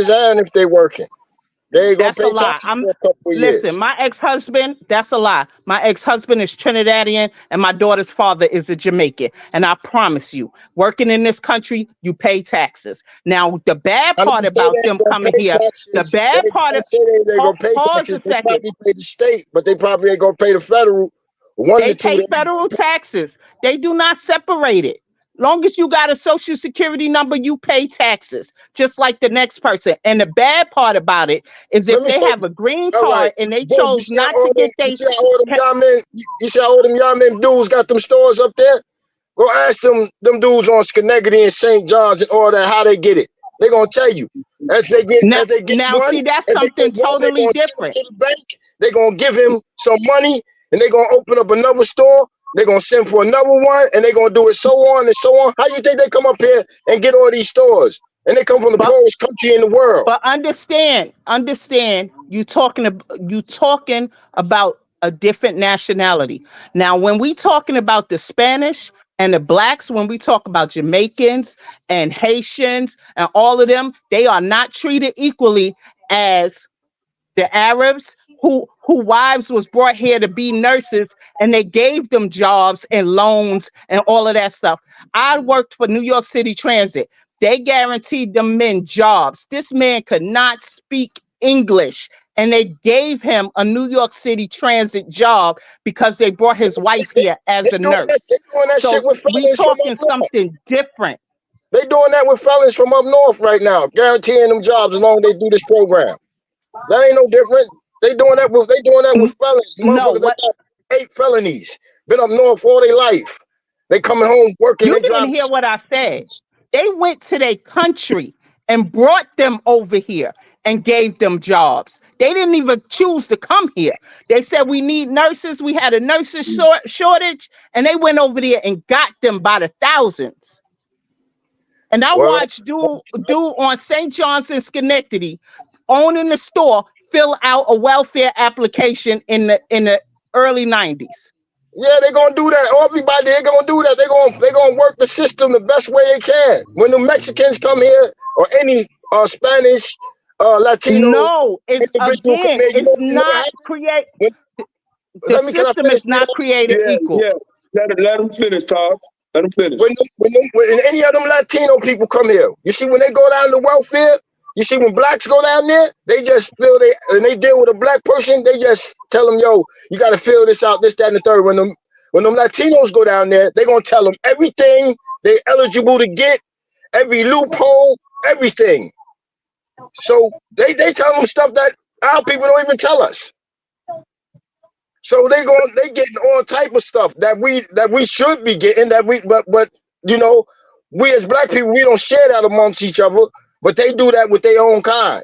and if they working. They ain't gonna That's pay a lie. taxes for a couple of years. Listen, my ex-husband, that's a lie. My ex-husband is Trinidadian and my daughter's father is a Jamaican. And I promise you, working in this country, you pay taxes. Now, the bad part about them coming here, the bad part of they gonna pay pause taxes. a second. They probably pay the state, but they probably ain't gonna pay the federal. They pay federal taxes. They do not separate it. Long as you got a social security number, you pay taxes, just like the next person. And the bad part about it is if they have a green card and they chose not to get You see how all them y'all men dudes got them stores up there? Go ask them dudes on Schenectady and St. John's and all that how they get it. They gonna tell you. As they get now one, see, that's as they something get one, totally they gonna send it different. to the bank. They gonna give him some money and they gonna open up another store. They're going to send for another one, and they're going to do it so on and so on. How you think they come up here and get all these stores? And they come from the poorest country in the world. But understand, you talking about a different nationality. Now, when we talking about the Spanish and the blacks, when we talk about Jamaicans and Haitians and all of them, they are not treated equally as the Arabs who wives was brought here to be nurses, and they gave them jobs and loans and all of that stuff. I worked for New York City Transit. They guaranteed them men jobs. This man could not speak English, and they gave him a New York City Transit job because they brought his wife here as a nurse. So we talking something different. They doing that with felons from up north right now, guaranteeing them jobs as long as they do this program. That ain't no different. They doing that with felons. Motherfuckers that got 8 felonies. Been up north all their life. They coming home working. You didn't hear what I said. They went to their country and brought them over here and gave them jobs. They didn't even choose to come here. They said we need nurses. We had a nurses shortage, and they went over there and got them by the thousands. And I watched dude on St. John's in Schenectady, owning the store, fill out a welfare application in the early 90s. Yeah, they're gonna do that. Everybody, they're gonna do that. They're gonna work the system the best way they can. When the Mexicans come here, or any Spanish, Latino, no, it's again, it's not create. The system is not created equal. Yeah, let them finish, Todd. Let them finish. When any of them Latino people come here, you see when they go down to welfare. You see, when blacks go down there, they just feel they deal with a black person. They just tell them, yo, you got to fill this out, this, that, and the third. When them Latinos go down there, they going to tell them everything they eligible to get, every loophole, everything. So they tell them stuff that our people don't even tell us. So they getting all type of stuff that we should be getting, but you know, we as black people, we don't share that amongst each other. But they do that with their own kind.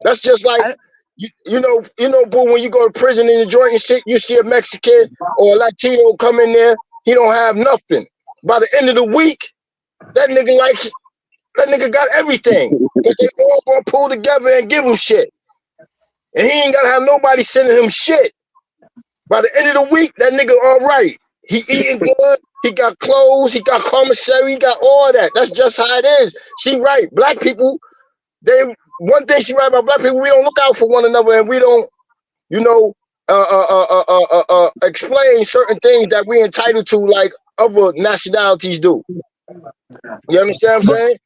That's just like, you know, boo, when you go to prison in the joint and shit, you see a Mexican or a Latino come in there, he don't have nothing. By the end of the week, that nigga got everything. Because they all gonna pull together and give him shit. And he ain't gotta have nobody sending him shit. By the end of the week, that nigga all right. He eating good. He got clothes. He got commissary. He got all that. That's just how it is. She right. Black people, one thing she right about black people, we don't look out for one another, and we don't, you know, explain certain things that we entitled to like other nationalities do. You understand what I'm saying?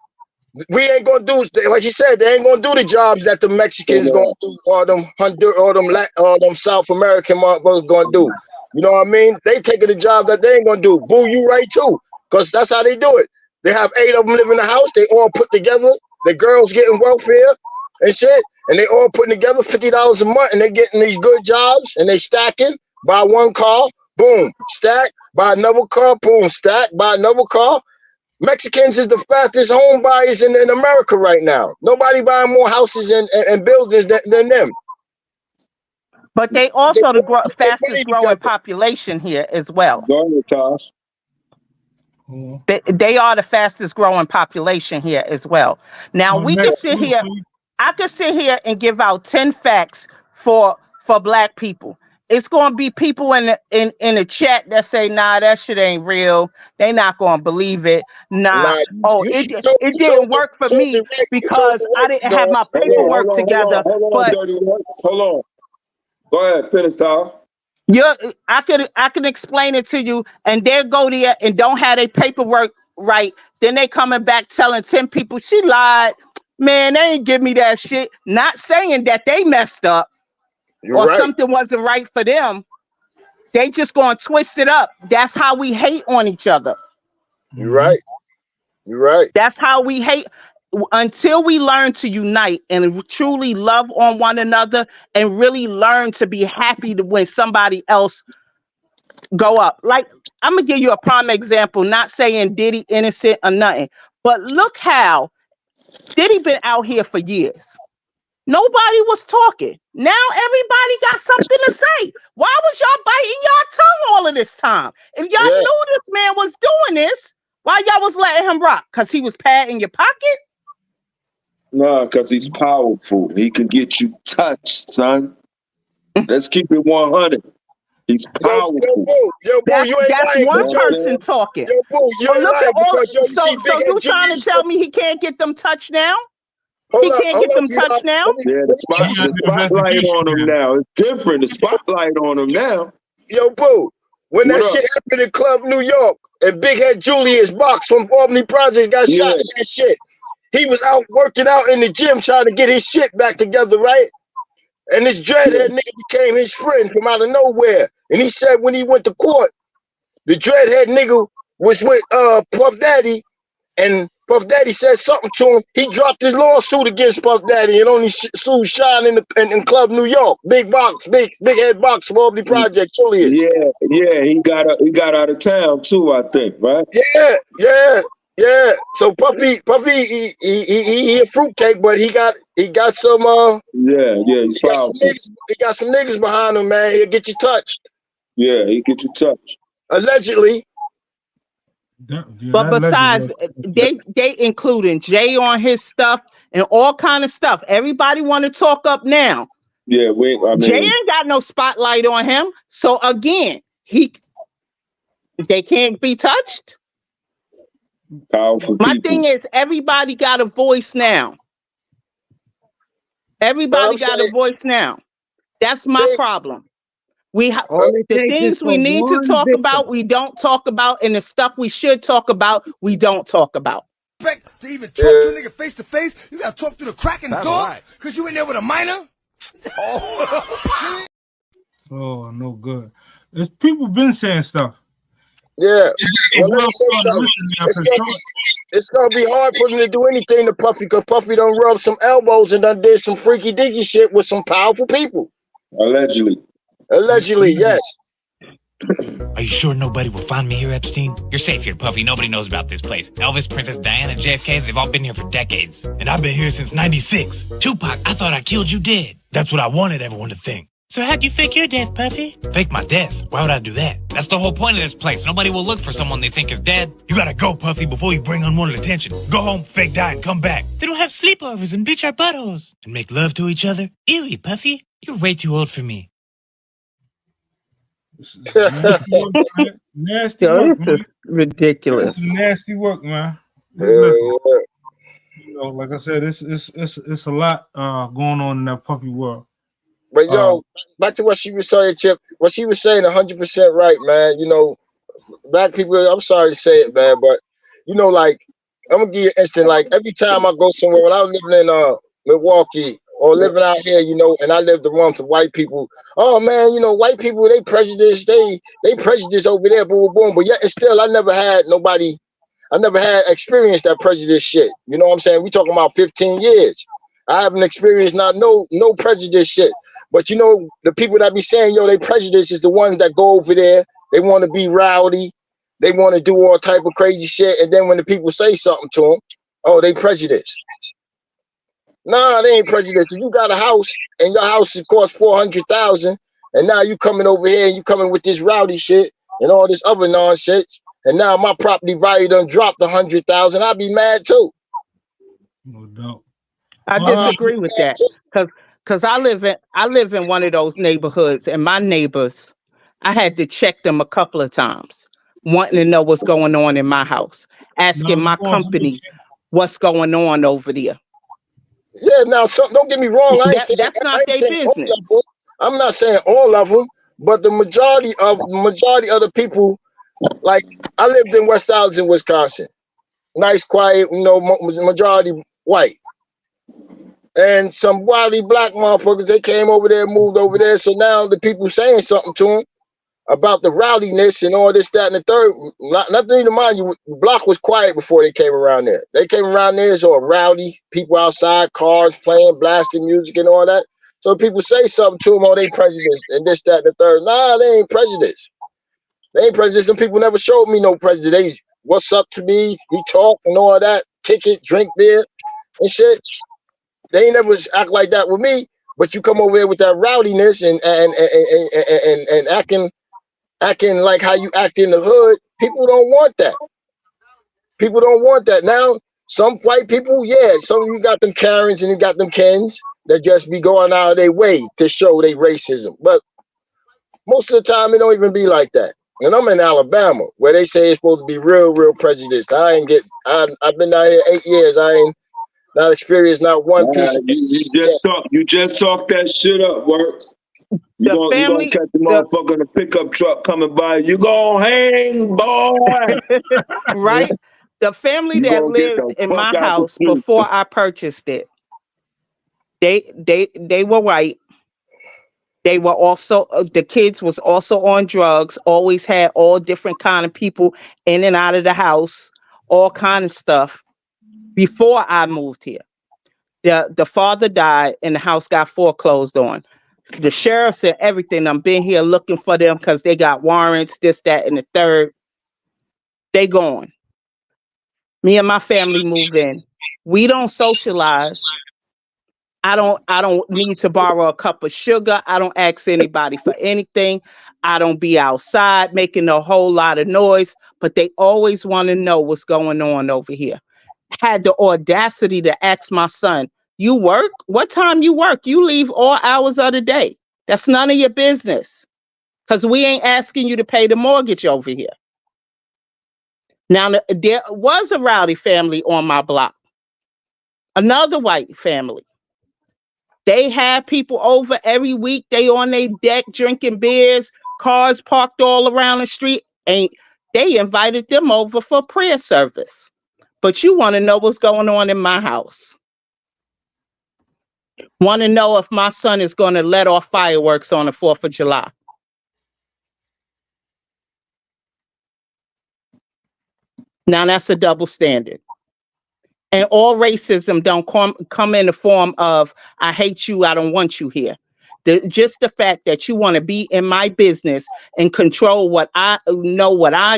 We ain't gonna do, like you said, they ain't gonna do the jobs that the Mexicans gonna do, or them South American motherfuckers gonna do. You know what I mean? They taking the job that they ain't gonna do. Boo, you right too, because that's how they do it. They have 8 of them living in the house. They all put together. The girls getting welfare and shit, and they all putting together $50 a month, and they getting these good jobs, and they stacking. Buy one car, boom, stack. Buy another car, boom, stack. Buy another car. Mexicans is the fastest home buyers in America right now. Nobody buying more houses and buildings than them. But they also the fastest growing population here as well. Go ahead, Tosh. They are the fastest growing population here as well. Now we can sit here. I could sit here and give out 10 facts for black people. It's gonna be people in the chat that say, nah, that shit ain't real. They not gonna believe it. It didn't work for me because I didn't have my paperwork together. Hold on. Go ahead, finish, Tosh. I can explain it to you, and they'll go there and don't have their paperwork right. Then they coming back telling 10 people she lied. Man, they ain't give me that shit. Not saying that they messed up something wasn't right for them. They just gonna twist it up. That's how we hate on each other. You're right. You're right. That's how we hate. Until we learn to unite and truly love on one another and really learn to be happy when somebody else go up. Like, I'm gonna give you a prime example, not saying Diddy innocent or nothing, but look how Diddy been out here for years. Nobody was talking. Now everybody got something to say. Why was y'all biting y'all tongue all of this time? If y'all knew this man was doing this, why y'all was letting him rock? Because he was padding your pocket? No, because he's powerful. He can get you touched, son. Let's keep it 100. He's powerful. Yo, boo, you ain't that's lying. One person talking. Yo, boo, you ain't lying because you so you trying to tell me he can't get them touched now? He can't get them touched now? Yeah, the spotlight on him now. It's different. The spotlight on him now. Yo, boo, when that shit happened in Club New York and Big Head Julius Box from Albany Projects got shot in that shit, he was out working out in the gym trying to get his shit back together, right? And this dreadhead nigga became his friend from out of nowhere. And he said when he went to court, the dreadhead nigga was with Puff Daddy, and Puff Daddy said something to him. He dropped his lawsuit against Puff Daddy and only sued Sean in Club New York. Big Head Box from Albany Project, Julius. Yeah, he got out of town too, I think, right? Yeah. So Puffy, he a fruitcake, but he got some he's powerful. He got some niggas behind him, man. He'll get you touched. Yeah, he'll get you touched. Allegedly. But besides, they including Jay on his stuff and all kind of stuff. Everybody want to talk up now. Yeah, Jay ain't got no spotlight on him. So again, they can't be touched. Powerful My people. thing is, everybody got a voice now. Everybody got a voice now. That's my problem. The things we need to talk about, we don't talk about, and the stuff we should talk about, we don't talk about. To even talk to a nigga face to face, you gotta talk through the crack in the door because you in there with a minor. Oh, no good. People been saying stuff. Yeah. It's gonna be hard for them to do anything to Puffy because Puffy done rubbed some elbows and done did some freaky dicky shit with some powerful people. Allegedly, yes. Are you sure nobody will find me here, Epstein? You're safe here, Puffy. Nobody knows about this place. Elvis, Princess Diana, JFK, they've all been here for decades. And I've been here since 96. Tupac, I thought I killed you dead. That's what I wanted everyone to think. So how'd you fake your death, Puffy? Fake my death? Why would I do that? That's the whole point of this place. Nobody will look for someone they think is dead. You gotta go, Puffy, before you bring unwanted attention. Go home, fake die, and come back. Then we'll have sleepovers and bleach our buttholes. And make love to each other. Ewy, Puffy. You're way too old for me. It's nasty work, man. Nasty Yo, work, this man. is ridiculous. That's some nasty work, man. Yeah, Listen, yeah. you know, like I said, it's a lot going on in that puppy world. But yo, back to what she was saying, Chip. What she was saying, 100% right, man. You know, black people. I'm sorry to say it, man, but you know, like I'm gonna give you an instant. Like every time I go somewhere, when I was living in Milwaukee or living out here, you know, and I lived amongst the white people. Oh man, you know, white people they prejudice, they prejudice over there, boom, boom. But yet and still, I never had experienced that prejudice shit. You know what I'm saying? We talking about 15 years. I haven't experienced no prejudice shit. But you know, the people that be saying, yo, they prejudice is the ones that go over there. They want to be rowdy. They want to do all type of crazy shit. And then when the people say something to them, oh, they prejudice. Nah, they ain't prejudiced. If you got a house and your house is cost $400,000, and now you coming over here and you coming with this rowdy shit and all this other nonsense, and now my property value done dropped $100,000, I'd be mad too. No doubt. I disagree with that because I live in one of those neighborhoods, and my neighbors, I had to check them a couple of times, wanting to know what's going on in my house, asking my company what's going on over there. Yeah, now don't get me wrong. That's not their business. I'm not saying all of them, but the majority of the people, like I lived in West Allis in Wisconsin, nice, quiet, you know, majority white. And some wildly black motherfuckers, they came over there, moved over there. So now the people saying something to them about the rowdiness and all this, that, and the third. Nothing to mind you, the block was quiet before they came around there. They came around there, so rowdy, people outside, cars playing, blasting music and all that. So people say something to them, oh, they prejudiced and this, that, and the third. Nah, they ain't prejudiced. They ain't prejudiced. Them people never showed me no prejudice. They, what's up to me? We talk and all that, kick it, drink beer and shit. They ain't never act like that with me, but you come over here with that rowdiness and acting like how you act in the hood. People don't want that. People don't want that. Now, some white people, yeah, some of you got them Karens and you got them Kens that just be going out of their way to show their racism. But most of the time, it don't even be like that. And I'm in Alabama, where they say it's supposed to be real prejudiced. I've been down here 8 years. I ain't not experienced not one piece of You just talk that shit up, work. You gonna catch the motherfucker in a pickup truck coming by. You gonna hang, boy. Right? The family that lived in my house before I purchased it, they were white. They were also the kids was also on drugs. Always had all different kind of people in and out of the house, all kind of stuff. Before I moved here, the father died and the house got foreclosed on. The sheriffs and everything. I'm been here looking for them because they got warrants, this, that, and the third. They gone. Me and my family moved in. We don't socialize. I don't need to borrow a cup of sugar. I don't ask anybody for anything. I don't be outside making a whole lot of noise, but they always want to know what's going on over here. Had the audacity to ask my son, you work? What time you work? You leave all hours of the day. That's none of your business. Because we ain't asking you to pay the mortgage over here. Now, there was a rowdy family on my block. Another white family. They had people over every week. They on their deck drinking beers, cars parked all around the street. They invited them over for prayer service. But you want to know what's going on in my house. Want to know if my son is going to let off fireworks on the 4th of July. Now that's a double standard. And all racism don't come in the form of, I hate you, I don't want you here. Just the fact that you want to be in my business and control what I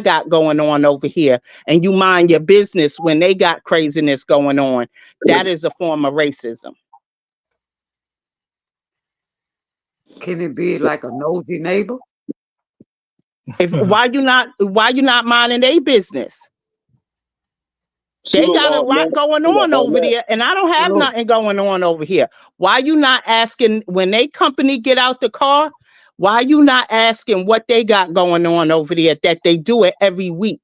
got going on over here, and you mind your business when they got craziness going on, that is a form of racism. Can it be like a nosy neighbor? Why you not minding their business? They got a lot going on over there, and I don't have nothing going on over here. Why you not asking when they company get out the car? Why are you not asking what they got going on over there that they do it every week?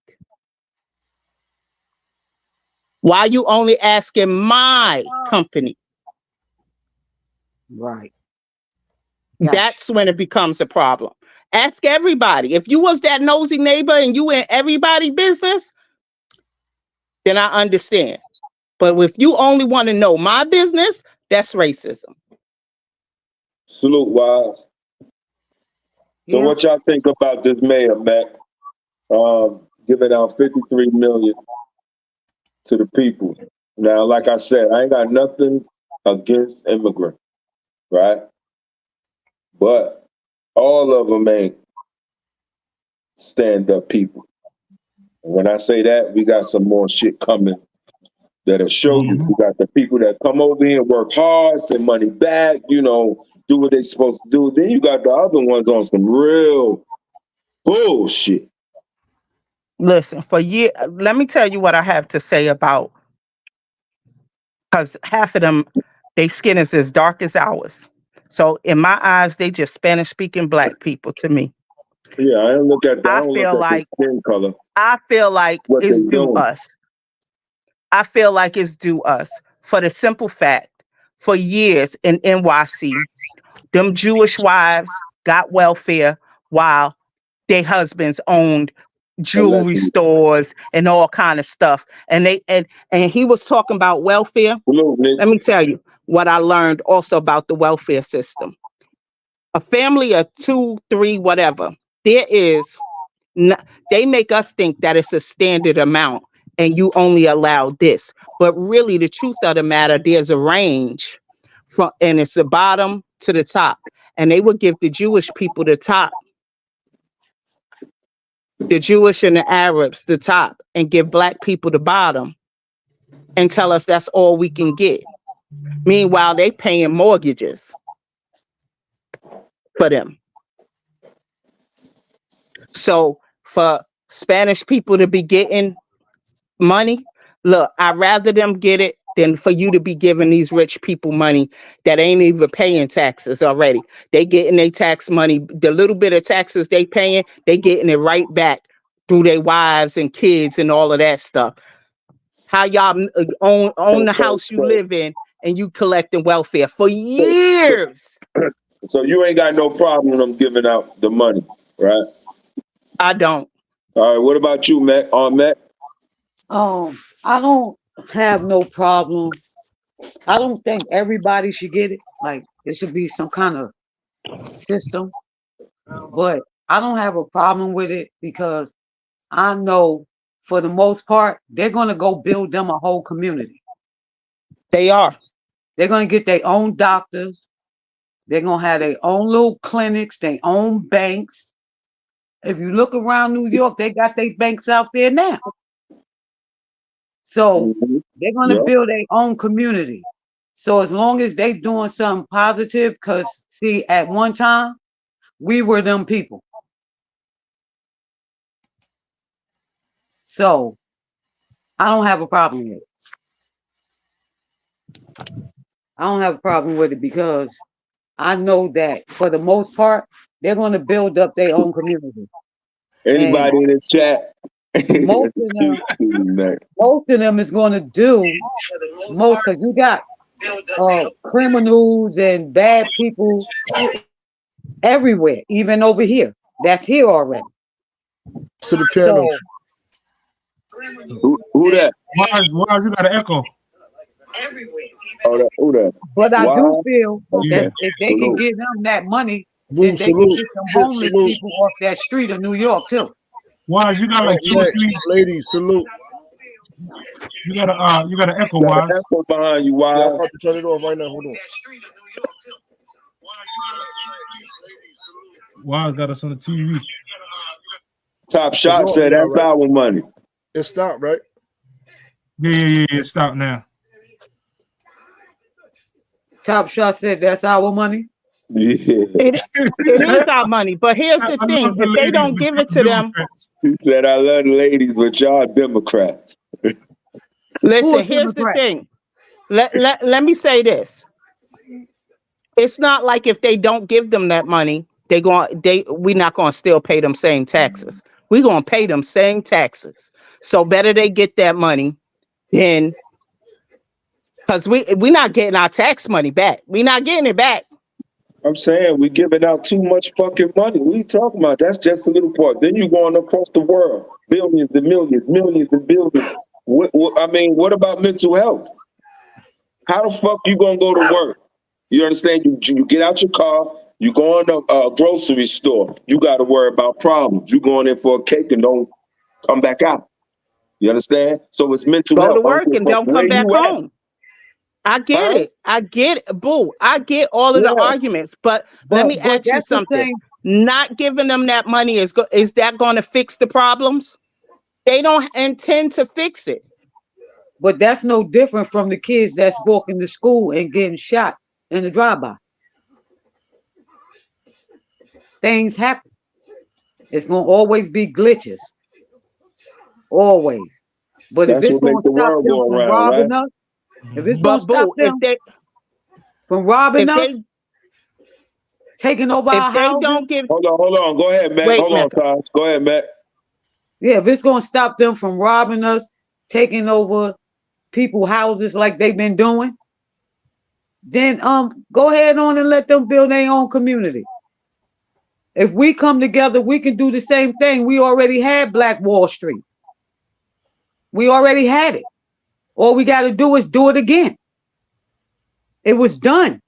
Why are you only asking my company? Right. That's when it becomes a problem. Ask everybody. If you was that nosy neighbor and you in everybody's business, then I understand. But if you only want to know my business, that's racism. Salute, Wise. So what y'all think about this mayor, Mac, giving out $53 million to the people? Now, like I said, I ain't got nothing against immigrant, right? But all of them ain't stand-up people. And when I say that, we got some more shit coming that'll show you. We got the people that come over here and work hard, send money back, you know, do what they're supposed to do. Then you got the other ones on some real bullshit. Listen, for years, let me tell you what I have to say about, because half of them, their skin is as dark as ours. So in my eyes, they just Spanish-speaking black people to me. Yeah, I don't look at that. I don't feel look at like their skin color. I feel like What it's they due doing. us. I feel like it's due us for the simple fact, for years in NYC, them Jewish wives got welfare while their husbands owned jewelry stores and all kind of stuff. And he was talking about welfare. Let me tell you what I learned also about the welfare system. A family of 2, 3, whatever, they make us think that it's a standard amount and you only allow this. But really, the truth of the matter, there's a range and it's the bottom to the top. And they would give the Jewish people the top, the Jewish and the Arabs the top, and give black people the bottom and tell us that's all we can get. Meanwhile, they paying mortgages for them. So for Spanish people to be getting money, look, I'd rather them get it than for you to be giving these rich people money that ain't even paying taxes already. They getting their tax money, the little bit of taxes they paying, they getting it right back through their wives and kids and all of that stuff. How y'all own the house you live in and you collecting welfare for years. So you ain't got no problem with them giving out the money, right? I don't. All right, what about you, Mac? Mac? I don't have no problem. I don't think everybody should get it. Like, it should be some kind of system. But I don't have a problem with it because I know for the most part, they're going to go build them a whole community. They are. They're going to get their own doctors. They're going to have their own little clinics, their own banks. If you look around New York, they got their banks out there now. So they're going to build their own community. So as long as they doing something positive, because see, at one time, we were them people. So I don't have a problem with it. I don't have a problem with it because I know that for the most part, they're going to build up their own community. Anybody in the chat? Most of them is going to do most, because you got criminals and bad people everywhere, even over here. That's here already. To the piano. Who that? Why you got an echo? Who that? But I do feel that if they can give them that money, then they can get some homeless people off that street of New York too. Wise, you got like 2 or 3 ladies. Salute. You got an echo, Wise. Echo behind you, Wise. Yeah, I'm about to turn it off right now. Hold on. Wise got us on the TV. Top Shot said that's our money. It stopped, right? Yeah. Stop now. Top Shot said that's our money. Yeah. It is our money, but here's the thing: if they don't give it to them, She said, "I love the ladies, but y'all Democrats." Listen, here's the thing. Let me say this: it's not like if they don't give them that money, we not gonna still pay them same taxes. We gonna pay them same taxes. So better they get that money than, because we not getting our tax money back. We not getting it back. I'm saying we giving out too much fucking money. What are you talking about? That's just a little part. Then you going across the world, billions and millions, millions and billions. I mean, what about mental health? How the fuck you gonna go to work? You understand? You get out your car, you go in a grocery store. You got to worry about problems. You going in for a cake and don't come back out. You understand? So it's mental Go health. to work and don't Where come back you at? home. I get Huh? it. I get it. Boo. I get all of the Yeah. arguments, but let me ask you that's the something. same. Not giving them that money is that going to fix the problems? They don't intend to fix it. But that's no different from the kids that's walking to school and getting shot in the drive-by. Things happen. It's gonna always be glitches. Always. But if That's it's what gonna makes the stop world them go from around, right? robbing us, if it's gonna But stop boo, them from robbing us, taking over if our they houses. don't give, Hold on. Go ahead, Matt. wait, Hold on, Mecca. Taj. Go ahead, Matt. Yeah, if it's gonna stop them from robbing us, taking over people's houses like they've been doing, then go ahead on and let them build their own community. If we come together, we can do the same thing. We already had Black Wall Street. We already had it. All we got to do is do it again. It was done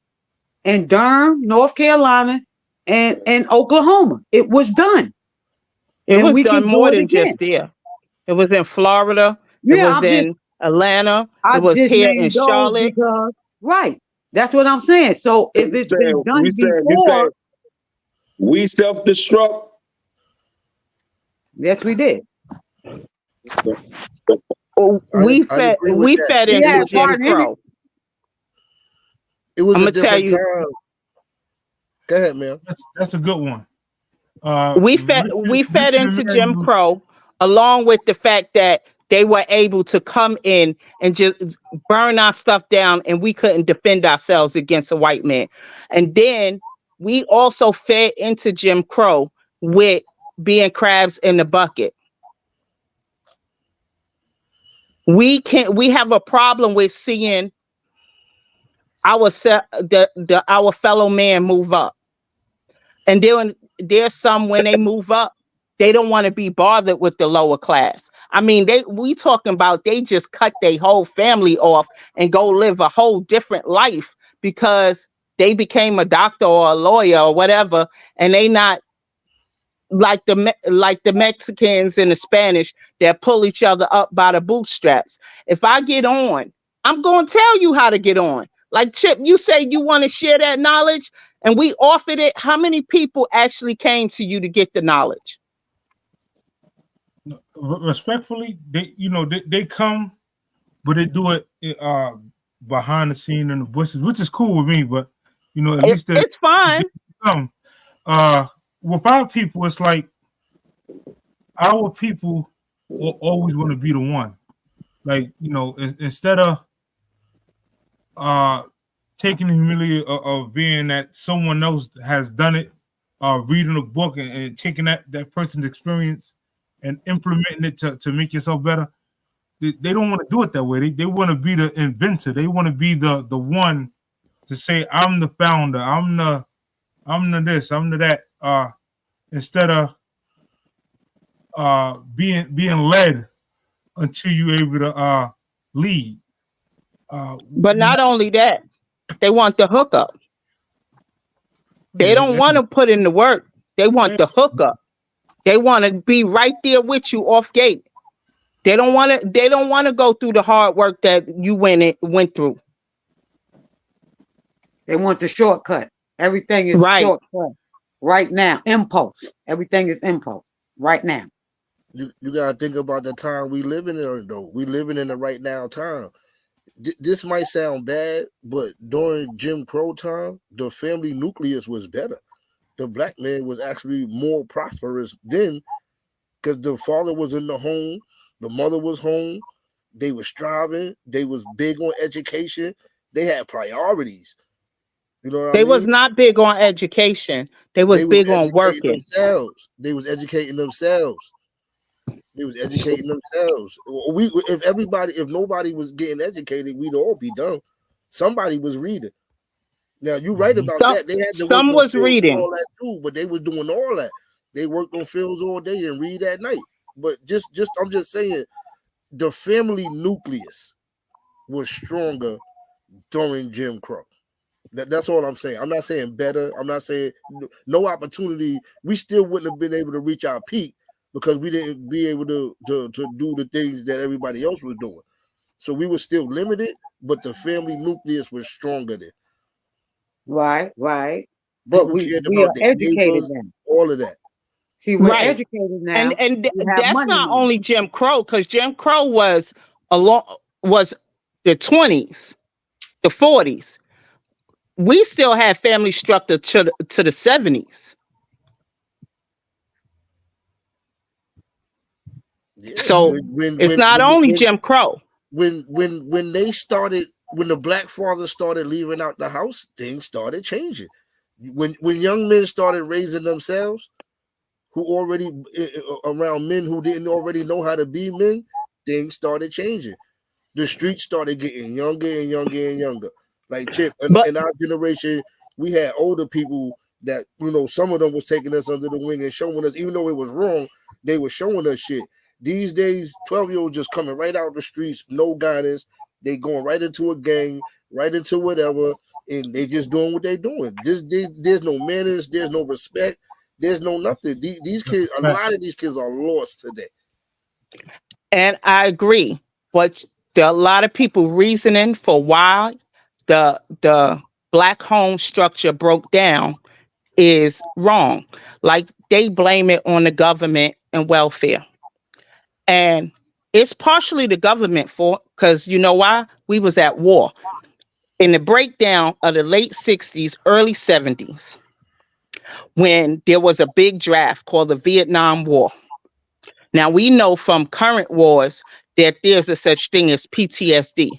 in Durham, North Carolina, and Oklahoma. It was done. It And was we done can do more it than again. just there. It was in Florida. It Yeah, was in Atlanta. I It was just here in named those Charlotte. because, right. That's what I'm saying. So So if it's been done you before, said we self-destruct. yes, we did. We I agree with that. fed We It into had was a Jim part in it. Crow. it was I'm a gonna tell different you, time. Go ahead, man. That's a good one. we Richard fed and into Mary Jim Crow, along with the fact that they were able to come in and just burn our stuff down, and we couldn't defend ourselves against a white man. And then we also fed into Jim Crow with being crabs in the bucket. We have a problem with seeing our fellow man move up. And then there's some, when they move up, they don't want to be bothered with the lower class. I mean, we talking about they just cut their whole family off and go live a whole different life because they became a doctor or a lawyer or whatever, and they not like the Mexicans and the Spanish that pull each other up by the bootstraps. If I get on, I'm going to tell you how to get on. Like Chip, you say you want to share that knowledge, and we offered it. How many people actually came to you to get the knowledge? Respectfully, they come, but they do it behind the scene in the bushes, which is cool with me. But at least it's fine. Come. With our people, it's like our people will always want to be the one. Like instead of taking the humility of being that someone else has done it, reading a book and taking that person's experience and implementing it to make yourself better. They don't want to do it that way. They want to be the inventor. They want to be the one to say, I'm the founder, I'm the this, I'm the that, instead of being led until you're able to lead. But not only that, they want the hookup. They don't want to put in the work. They want the hookup. They want to be right there with you off gate. They don't want to go through the hard work that you went through. They want the shortcut. Everything is right. Shortcut. Right now. Impulse. Everything is impulse. Right now. You gotta think about the time we living in, though. We living in the right now time. This might sound bad, but during Jim Crow time, the family nucleus was better. The black man was actually more prosperous then, because the father was in the home, the mother was home, they were striving, they was big on education, they had priorities. You know what I They was mean? not big on education. They was They was big on educating working. themselves. They was educating themselves. They was educating themselves. If nobody was getting educated, we'd all be dumb. Somebody was reading. Now you're right about that. They had to work Some on was fields and reading. all that too, but they was doing all that. They worked on fields all day and read at night. But I'm just saying, the family nucleus was stronger during Jim Crow. That's all I'm saying. I'm not saying better. I'm not saying no opportunity. We still wouldn't have been able to reach our peak because we didn't be able to do the things that everybody else was doing. So we were still limited, but the family nucleus was stronger then. Right. But People we cared are about their educated neighbors, now. all of that. See, we're Right. educated now. And We have that's money not now. only Jim Crow, because Jim Crow was the 20s, the 40s. We still had family structure to the 70s. Yeah. So it's not only Jim Crow. When they started, when the black fathers started leaving out the house, things started changing. When young men started raising themselves, who already around men who didn't already know how to be men, things started changing. The streets started getting younger and younger and younger. Like Chip, in our generation, we had older people that, some of them was taking us under the wing and showing us, even though it was wrong, they were showing us shit. These days, 12-year-olds just coming right out the streets, no guidance. They going right into a gang, right into whatever, and they just doing what they doing. There's no manners, there's no respect, there's no nothing. These kids, a lot of these kids are lost today. And I agree. But there are a lot of people reasoning for why the black home structure broke down is wrong. Like they blame it on the government and welfare. And it's partially the government fault, because you know why? We was at war. In the breakdown of the late 60s, early 70s, when there was a big draft called the Vietnam War. Now we know from current wars that there's a such thing as PTSD.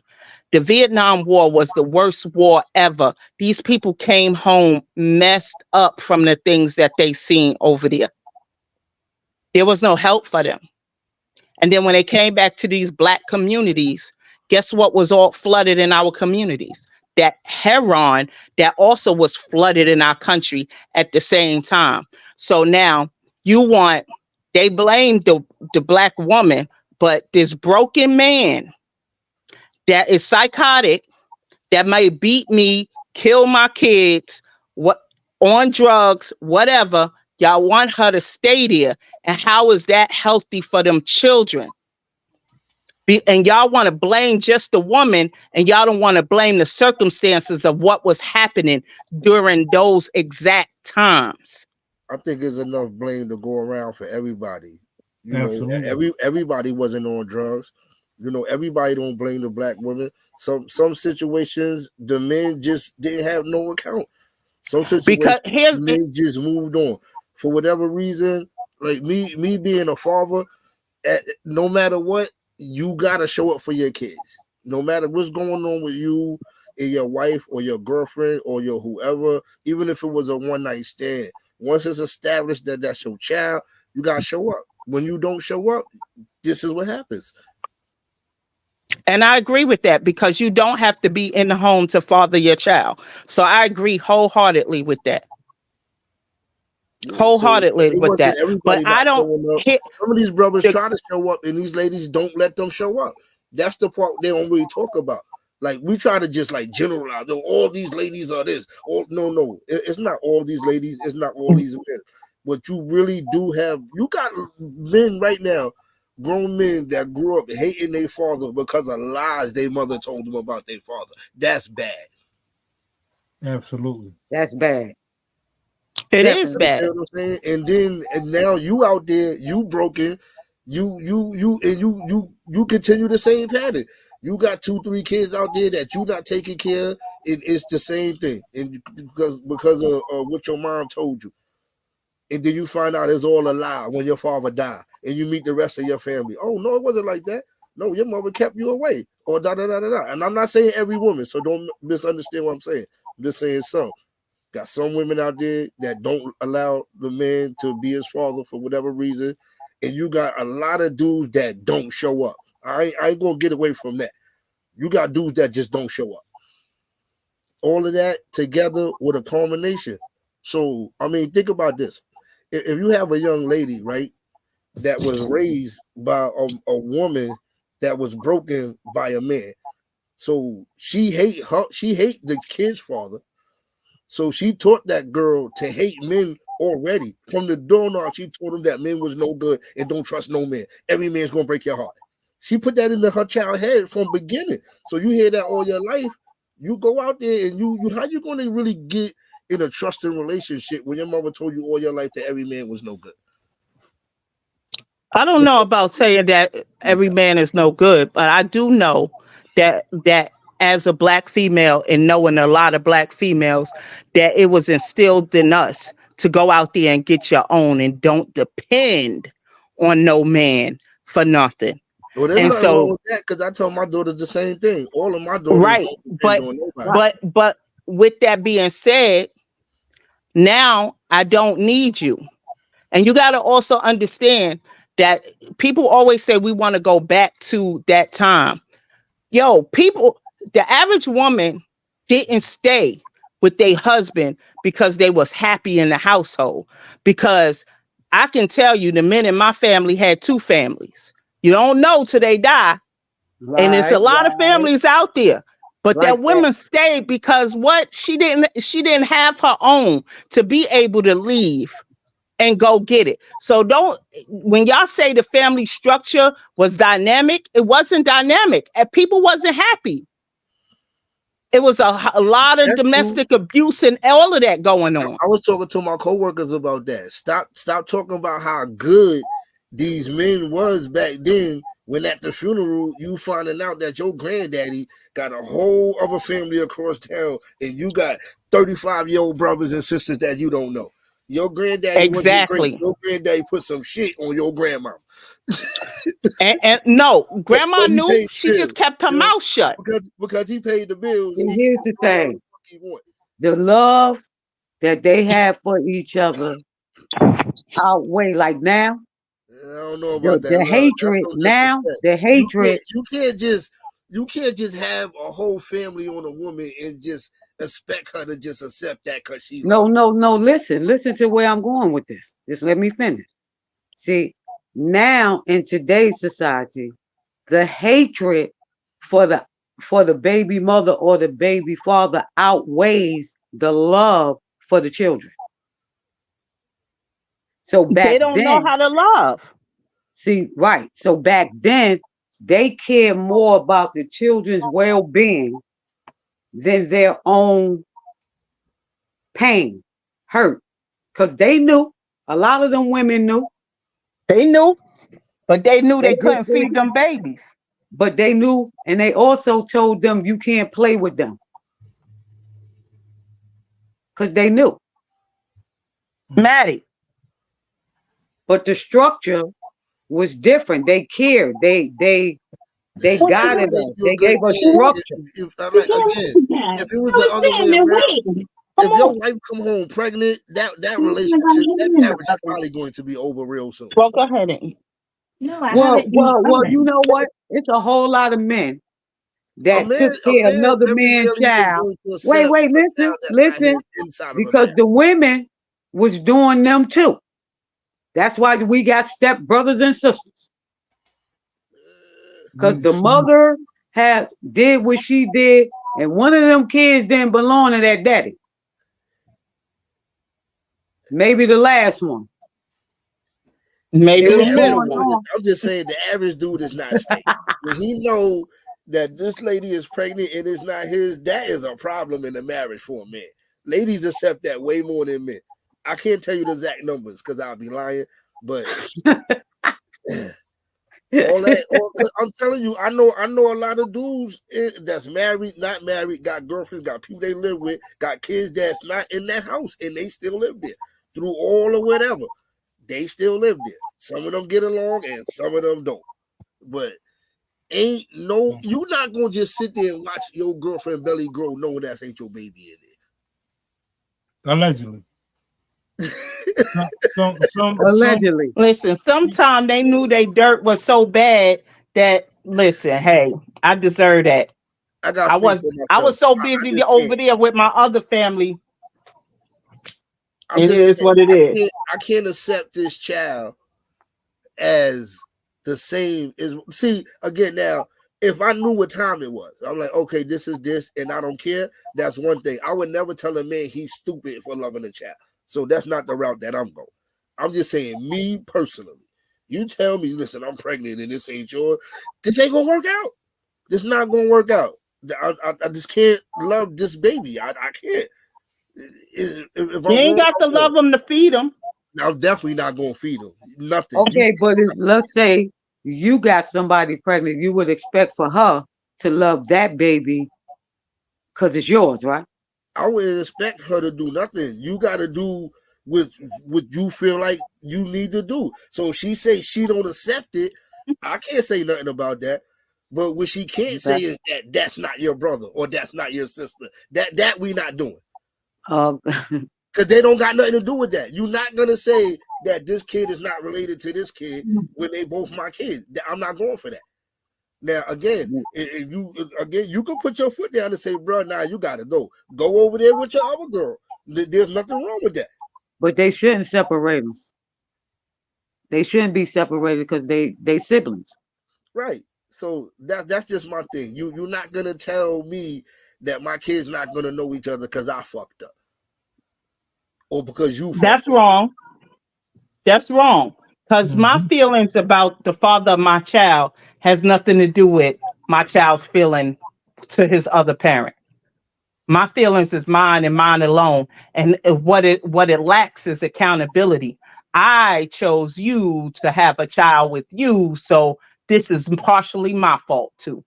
The Vietnam War was the worst war ever. These people came home messed up from the things that they seen over there. There was no help for them. And then when they came back to these black communities, guess what was all flooded in our communities? That heroin that also was flooded in our country at the same time. So now they blame the black woman, but this broken man that is psychotic, that may beat me, kill my kids, on drugs, whatever, y'all want her to stay there. And how is that healthy for them children? And y'all want to blame just the woman, and y'all don't want to blame the circumstances of what was happening during those exact times. I think there's enough blame to go around for everybody. Absolutely. Everybody wasn't on drugs. Everybody don't blame the black women. Some situations, the men just didn't have no account. Some situations, the men just moved on for whatever reason. Like me being a father, no matter what, you gotta show up for your kids. No matter what's going on with you and your wife or your girlfriend or your whoever, even if it was a one-night stand. Once it's established that that's your child, you gotta show up. When you don't show up, this is what happens. And I agree with that, because you don't have to be in the home to father your child. So I agree wholeheartedly with that. Wholeheartedly with that. But I don't. Some of these brothers try to show up, and these ladies don't let them show up. That's the part they don't really talk about. Like, we try to just like generalize. All these ladies are this. No, it's not all these ladies. It's not all these men. But you really do have. You got men right now, grown men that grew up hating their father because of lies their mother told them about their father. That's bad. Absolutely. That's bad. It is bad. You know what I'm saying? And now you out there, you broken, you continue the same pattern. You got 2-3 kids out there that you not taking care of, and it's the same thing. And because of what your mom told you. And then you find out it's all a lie when your father died, and you meet the rest of your family. Oh no, it wasn't like that. No, your mother kept you away, or da da da da da. And I'm not saying every woman, so don't misunderstand what I'm saying. I'm just saying some. Got some women out there that don't allow the man to be his father for whatever reason. And you got a lot of dudes that don't show up. I ain't gonna get away from that. You got dudes that just don't show up. All of that together with a culmination. So, I mean, think about this. If you have a young lady, right, that was raised by a woman that was broken by a man. So she hate the kid's father. So she taught that girl to hate men already. From the doorknob, she told him that men was no good and don't trust no man. Every man's gonna break your heart. She put that into her child head from beginning. So you hear that all your life. You go out there and you how you gonna really get in a trusting relationship when your mother told you all your life that every man was no good? I don't know about saying that every man is no good, but I do know that as a black female and knowing a lot of black females, that it was instilled in us to go out there and get your own and don't depend on no man for nothing. Well, there's And nothing wrong so, with that because I tell my daughters the same thing. All of my daughters right, don't depend on nobody. but with that being said, now I don't need you. And you got to also understand that people always say we want to go back to that time. Yo, the average woman didn't stay with their husband because they was happy in the household. Because I can tell you the men in my family had two families. You don't know till they die. And it's a lot of families out there. But Like that women stayed because what? She didn't have her own to be able to leave and go get it. So when y'all say the family structure was dynamic, it wasn't dynamic. And people wasn't happy. It was a lot of domestic abuse and all of that going on. I was talking to my coworkers about that. Stop talking about how good these men was back then when at the funeral you finding out that your granddaddy got a whole other family across town and you got 35-year-old brothers and sisters that you don't know. Your granddaddy wasn't great. Your granddaddy put some shit on your grandma. and no, grandma knew. She just kept her mouth shut. Because he paid the bills. And here's the thing. The love that they have for each other outweigh, like now. I don't know about that. The hatred now, the hatred. You can't just have a whole family on a woman and just expect her to just accept that because she's no. Listen to where I'm going with this. Just let me finish. See, now in today's society, the hatred for the baby mother or the baby father outweighs the love for the children. So back they don't know how to love. See, right. So back then, they cared more about the children's well-being than their own pain, hurt. Because they knew, a lot of them women knew. They knew, but they knew they couldn't feed them babies. But they knew, and they also told them you can't play with them. Because they knew. Maddie. But the structure was different. They cared. They guided us. They gave us structure. If it was the other way around, if your wife come home pregnant, that relationship, that marriage is probably going to be over real soon. Well, go ahead and Well, you know what? It's a whole lot of men that took care of another man's child. Wait, listen. Because the women was doing them too. That's why we got step brothers and sisters. Because the mother did what she did, and one of them kids didn't belong to that daddy. Maybe the last one. Maybe the middle one. I'm just saying the average dude is not stable. When he know that this lady is pregnant and it's not his, that is a problem in the marriage for a man. Ladies accept that way more than men. I can't tell you the exact numbers because I'll be lying, but I'm telling you, I know a lot of dudes that's married, not married, got girlfriends, got people they live with, got kids that's not in that house, and they still live there through all or whatever. They still live there. Some of them get along, and some of them don't. But you're not gonna just sit there and watch your girlfriend belly grow, knowing that ain't your baby in there. Allegedly. Allegedly. Listen, sometimes they knew they dirt was so bad that listen, hey, I deserve that. I got I to speak was for I myself. was so I busy just over can't. there with my other family. I'm It just is can't, what it is. I can't accept this child as the same as see again now. If I knew what time it was, I'm like, okay, this is this, and I don't care. That's one thing. I would never tell a man he's stupid for loving a child. So that's not the route that I'm going. I'm just saying, me personally. You tell me, listen, I'm pregnant and this ain't yours. This ain't gonna work out. This not gonna work out. I just can't love this baby. I can't. If I'm You ain't wrong, got to I'm wrong. love them to feed them. I'm definitely not gonna feed him. Nothing. Okay, but let's say you got somebody pregnant, you would expect for her to love that baby because it's yours, right? I wouldn't expect her to do nothing. You got to do what you feel like you need to do. So if she say she don't accept it, I can't say nothing about that. But what she can't say is that that's not your brother or that's not your sister. That we not doing. Because they don't got nothing to do with that. You're not gonna say that this kid is not related to this kid when they both my kids. I'm not going for that. Now again, if you can put your foot down and say, bro, now you gotta go over there with your other girl. There's nothing wrong with that. But they shouldn't separate them. They shouldn't be separated because they siblings. Right. So that's just my thing. You're not gonna tell me that my kids not gonna know each other because I fucked up. Or because you That's wrong. That's wrong. Because my feelings about the father of my child has nothing to do with my child's feeling to his other parent. My feelings is mine and mine alone. And what it lacks is accountability. I chose you to have a child with you, so this is partially my fault too.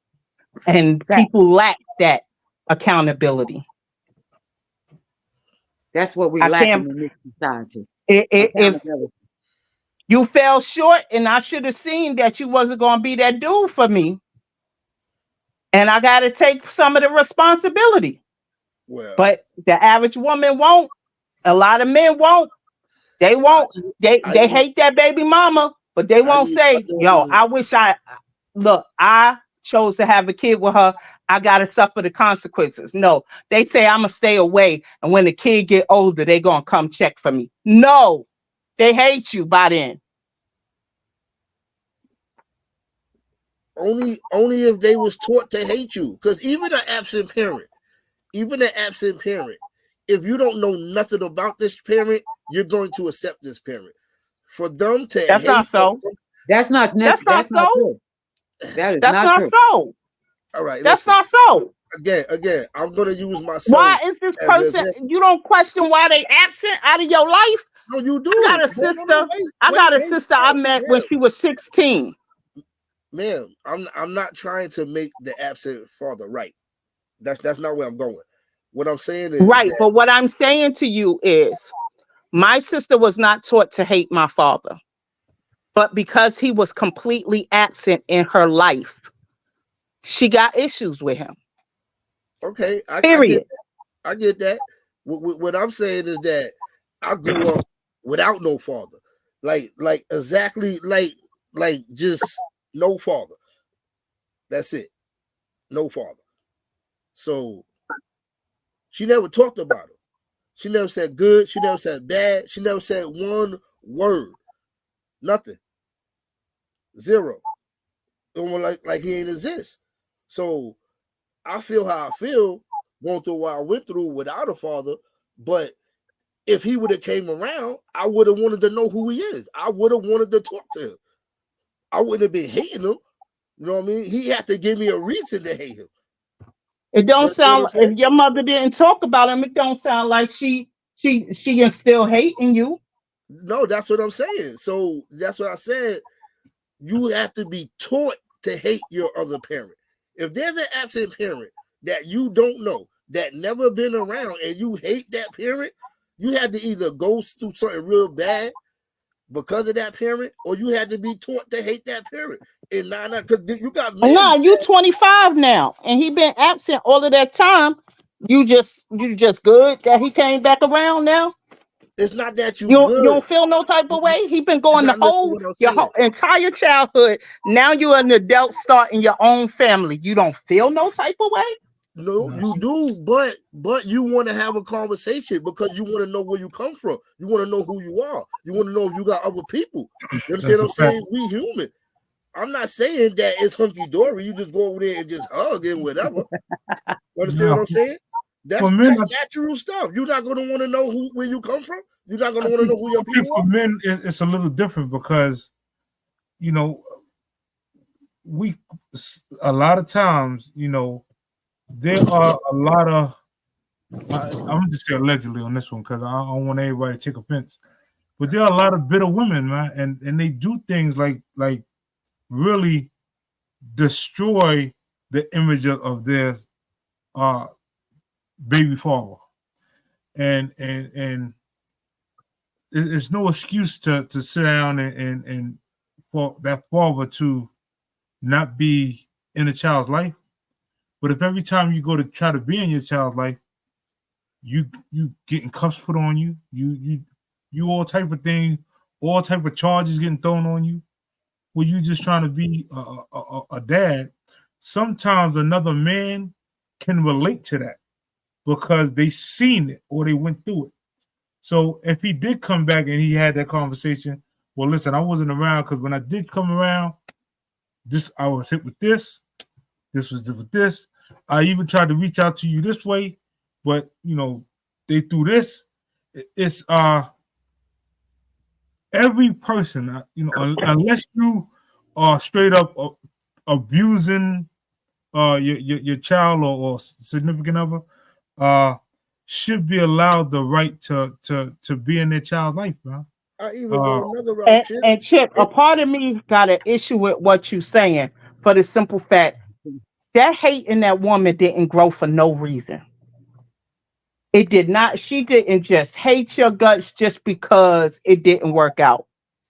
And people lack that accountability. That's what we lack in this society. If you fell short, and I should have seen that you wasn't going to be that dude for me, and I got to take some of the responsibility. Well, but the average woman won't. A lot of men won't. They won't. They hate that baby mama, but they won't say, "Yo, I wish I chose to have a kid with her. I got to suffer the consequences." No, they say I'm gonna stay away, and when the kid get older, they gonna come check for me. No, they hate you by then. Only if they was taught to hate you. Because even an absent parent, if you don't know nothing about this parent, you're going to accept this parent. For them to That's hate not so. That's not so. That is That's not true. so. All right, that's listen. not so. Again, I'm gonna use myself. Why is this person? You don't question why they absent out of your life? No, you do. I got a sister. I got a sister I met when she was 16. Ma'am, I'm not trying to make the absent father right. That's not where I'm going. What I'm saying is right, but what I'm saying to you is my sister was not taught to hate my father, but because he was completely absent in her life, she got issues with him. Okay, I get that. What I'm saying is that I grew up without no father, like exactly like just no father. That's it, no father. So she never talked about him. She never said good. She never said bad. She never said one word. Nothing. Zero. Almost like he ain't exist. So I feel how I feel going through what I went through without a father. But if he would have came around, I would have wanted to know who he is. I would have wanted to talk to him. I wouldn't have been hating him. You know what I mean? He had to give me a reason to hate him. It don't sound, if your mother didn't talk about him, it don't sound like she is still hating you. No, that's what I'm saying. So that's what I said. You have to be taught to hate your other parent. If there's an absent parent that you don't know, that never been around, and you hate that parent, you had to either go through something real bad because of that parent, or you had to be taught to hate that parent. And because you got men. Nah, you 25 now, and he been absent all of that time. You just good that he came back around now? It's not that you You good. don't feel no type of way? He been You're going not listening to what I'm your saying. whole entire childhood. Now you're an adult starting your own family. You don't feel no type of way? No, you do, but you want to have a conversation because you want to know where you come from. You want to know who you are. You want to know if you got other people. You understand what I'm saying? We human. I'm not saying that it's hunky dory. You just go over there and just hug and whatever. You understand what I'm saying? That's natural stuff. You're not going to want to know where you come from. You're not going to want to know who your people for are. men, it's a little different because, you know, a lot of times, you know, there are a lot of, I'm just saying allegedly on this one because I don't want everybody to take offense, but there are a lot of bitter women, man, and they do things like really destroy the image of their baby father, and it's no excuse to sit down and for that father to not be in a child's life. But if every time you go to try to be in your child's life, you getting cuffs put on you, you all type of things, all type of charges getting thrown on you, where you just trying to be a dad, sometimes another man can relate to that because they seen it or they went through it. So if he did come back and he had that conversation, well, listen, I wasn't around because when I did come around, I was hit with this. This was with this. I even tried to reach out to you this way, but you know, they threw this. It's every person, you know, unless you are straight up abusing your child or significant other, should be allowed the right to be in their child's life, man. I even go another route, Chip. And Chip, a part of me got an issue with what you're saying for the simple fact that hate in that woman didn't grow for no reason. It did not. She didn't just hate your guts just because it didn't work out.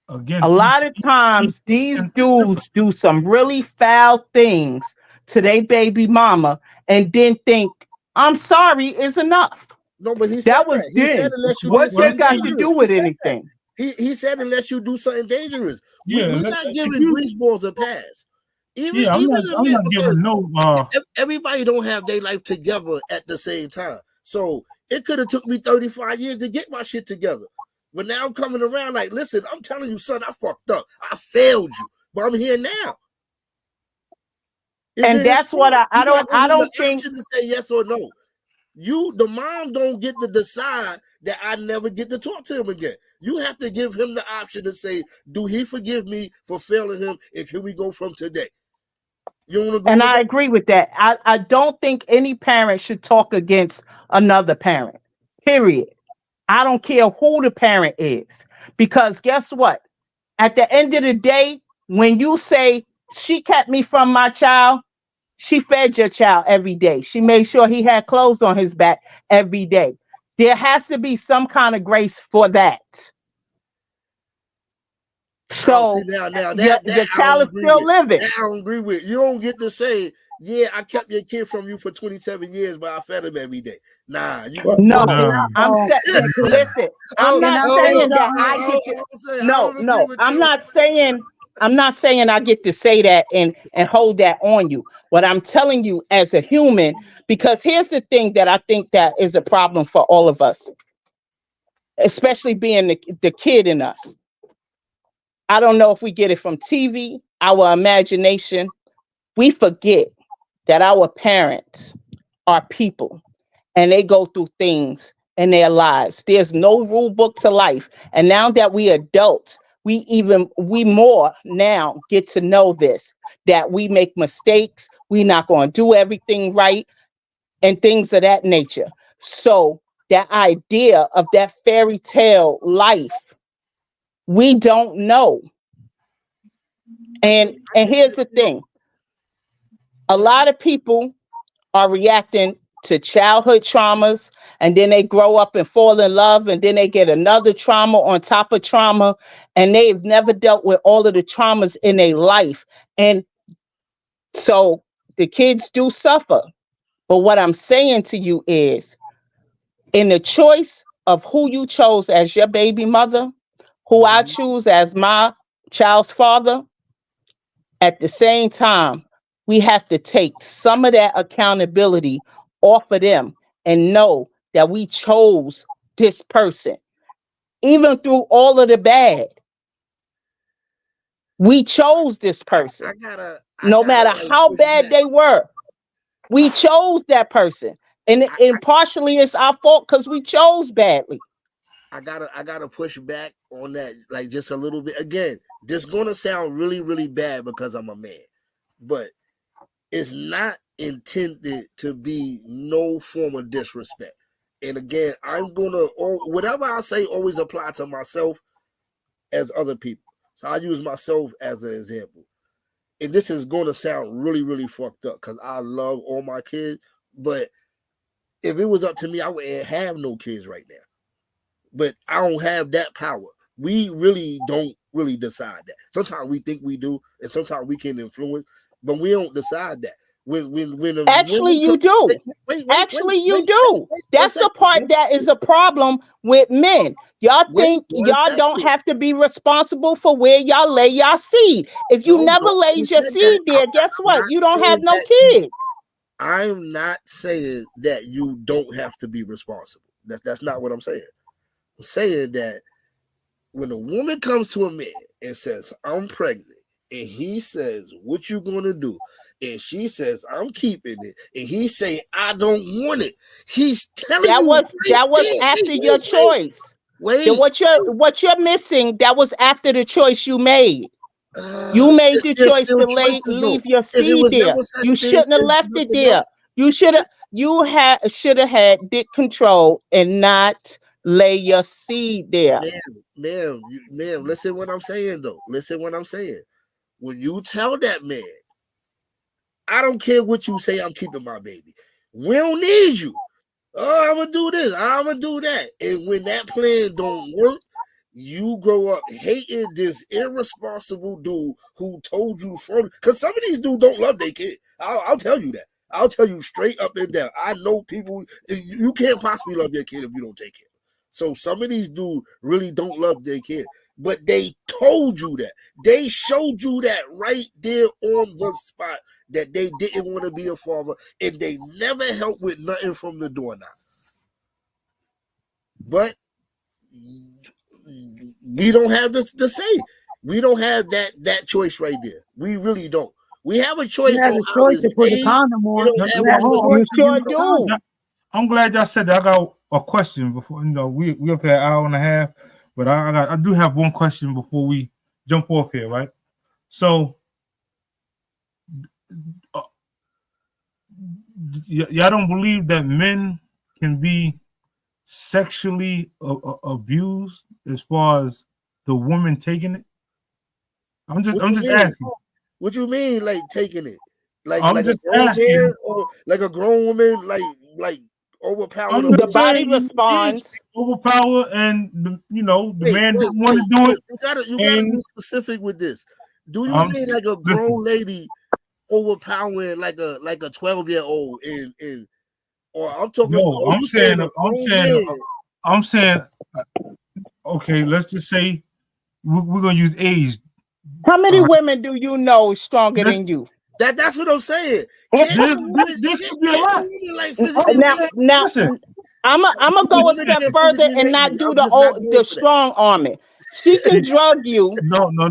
Again, a lot of times these dudes do some really foul things to their baby mama and then think, I'm sorry is enough. No, but he that said was that. He said unless you what do that something got to dangerous. do with anything? He said unless you do something dangerous. Yeah, We're not giving greaseballs a pass. Yeah, I'm not giving no. Everybody don't have their life together at the same time. So it could have took me 35 years to get my shit together. But now I'm coming around like, listen, I'm telling you, son, I fucked up. I failed you, but I'm here now. And that's what I don't think. To say yes or no. The mom don't get to decide that I never get to talk to him again. You have to give him the option to say, do he forgive me for failing him? And here we go from today. You want to agree? And I agree with that. I don't think any parent should talk against another parent. Period. I don't care who the parent is. Because guess what? At the end of the day, when you say she kept me from my child, she fed your child every day. She made sure he had clothes on his back every day. There has to be some kind of grace for that. So the child is still living. That I don't agree with. You don't get to say, yeah, I kept your kid from you for 27 years, but I fed him every day. Nah, no. I'm saying, listen, I'm not saying that I get to. No, I'm not saying I get to say that and hold that on you. What I'm telling you as a human, because here's the thing that I think that is a problem for all of us, especially being the kid in us. I don't know if we get it from TV, our imagination. We forget that our parents are people and they go through things in their lives. There's no rule book to life. And now that we adults, we more now get to know this, that we make mistakes. We're not going to do everything right and things of that nature. So that idea of that fairy tale life, we don't know. And here's the thing. A lot of people are reacting to childhood traumas, and then they grow up and fall in love, and then they get another trauma on top of trauma, and they've never dealt with all of the traumas in their life. And so the kids do suffer. But what I'm saying to you is, in the choice of who you chose as your baby mother, who I choose as my child's father, at the same time, we have to take some of that accountability off of them and know that we chose this person. Even through all of the bad, we chose this person. No matter how bad they were, we chose that person. And partially it's our fault because we chose badly. I gotta push back on that, like, just a little bit. Again, this gonna sound really, really bad because I'm a man, but it's not intended to be no form of disrespect. And again, I'm gonna, or whatever I say always apply to myself as other people. So I use myself as an example. And this is gonna sound really, really fucked up because I love all my kids, but if it was up to me, I wouldn't have no kids right now. But I don't have that power. We really don't really decide that. Sometimes we think we do, and sometimes we can influence, but we don't decide that. Actually, you do. Actually, you do. That's the part that is a problem with men. Y'all think y'all don't have to be responsible for where y'all lay y'all seed. If you never laid your seed there, guess what? You don't have no kids. I'm not saying that you don't have to be responsible. That's not what I'm saying. I'm saying that when a woman comes to a man and says, I'm pregnant, and he says, what you gonna do? And she says, I'm keeping it. And he say, I don't want it. He's telling you that was after your choice. Wait. What you're missing, that was after the choice you made. You made the choice to leave your seed there. You shouldn't have left it there. You should have had dick control and not lay your seed there. Ma'am, listen what I'm saying though. Listen what I'm saying. When you tell that man, I don't care what you say, I'm keeping my baby. We don't need you. Oh, I'm gonna do this, I'm gonna do that. And when that plan don't work, you grow up hating this irresponsible dude who told you from, because some of these dudes don't love their kid. I'll tell you that. I'll tell you straight up and down. I know people, you can't possibly love your kid if you don't take care. So some of these dudes really don't love their kid, but they told you that. They showed you that right there on the spot that they didn't want to be a father, and they never helped with nothing from the door now. But we don't have the say. We don't have that choice right there. We really don't. We have a choice. You have a choice to put the condom on. You sure do. I'm glad y'all said that. I got a question before, we up here an hour and a half, but I do have one question before we jump off here, right? So y'all don't believe that men can be sexually abused as far as the woman taking it? I'm just asking. What you mean, like taking it? Like I'm like just a grown asking. man, or like a grown woman, like overpower the body responds. Overpower, and the man didn't want to do it. You gotta be specific with this. Do you mean like a grown lady overpowering like a 12-year-old in or I'm talking? No, I'm saying. Okay, let's just say we're gonna use age. How many women do you know stronger than you? That's what I'm saying. This could be a lot. Now, I'm gonna go a step further and not do the strong arming. She can drug you,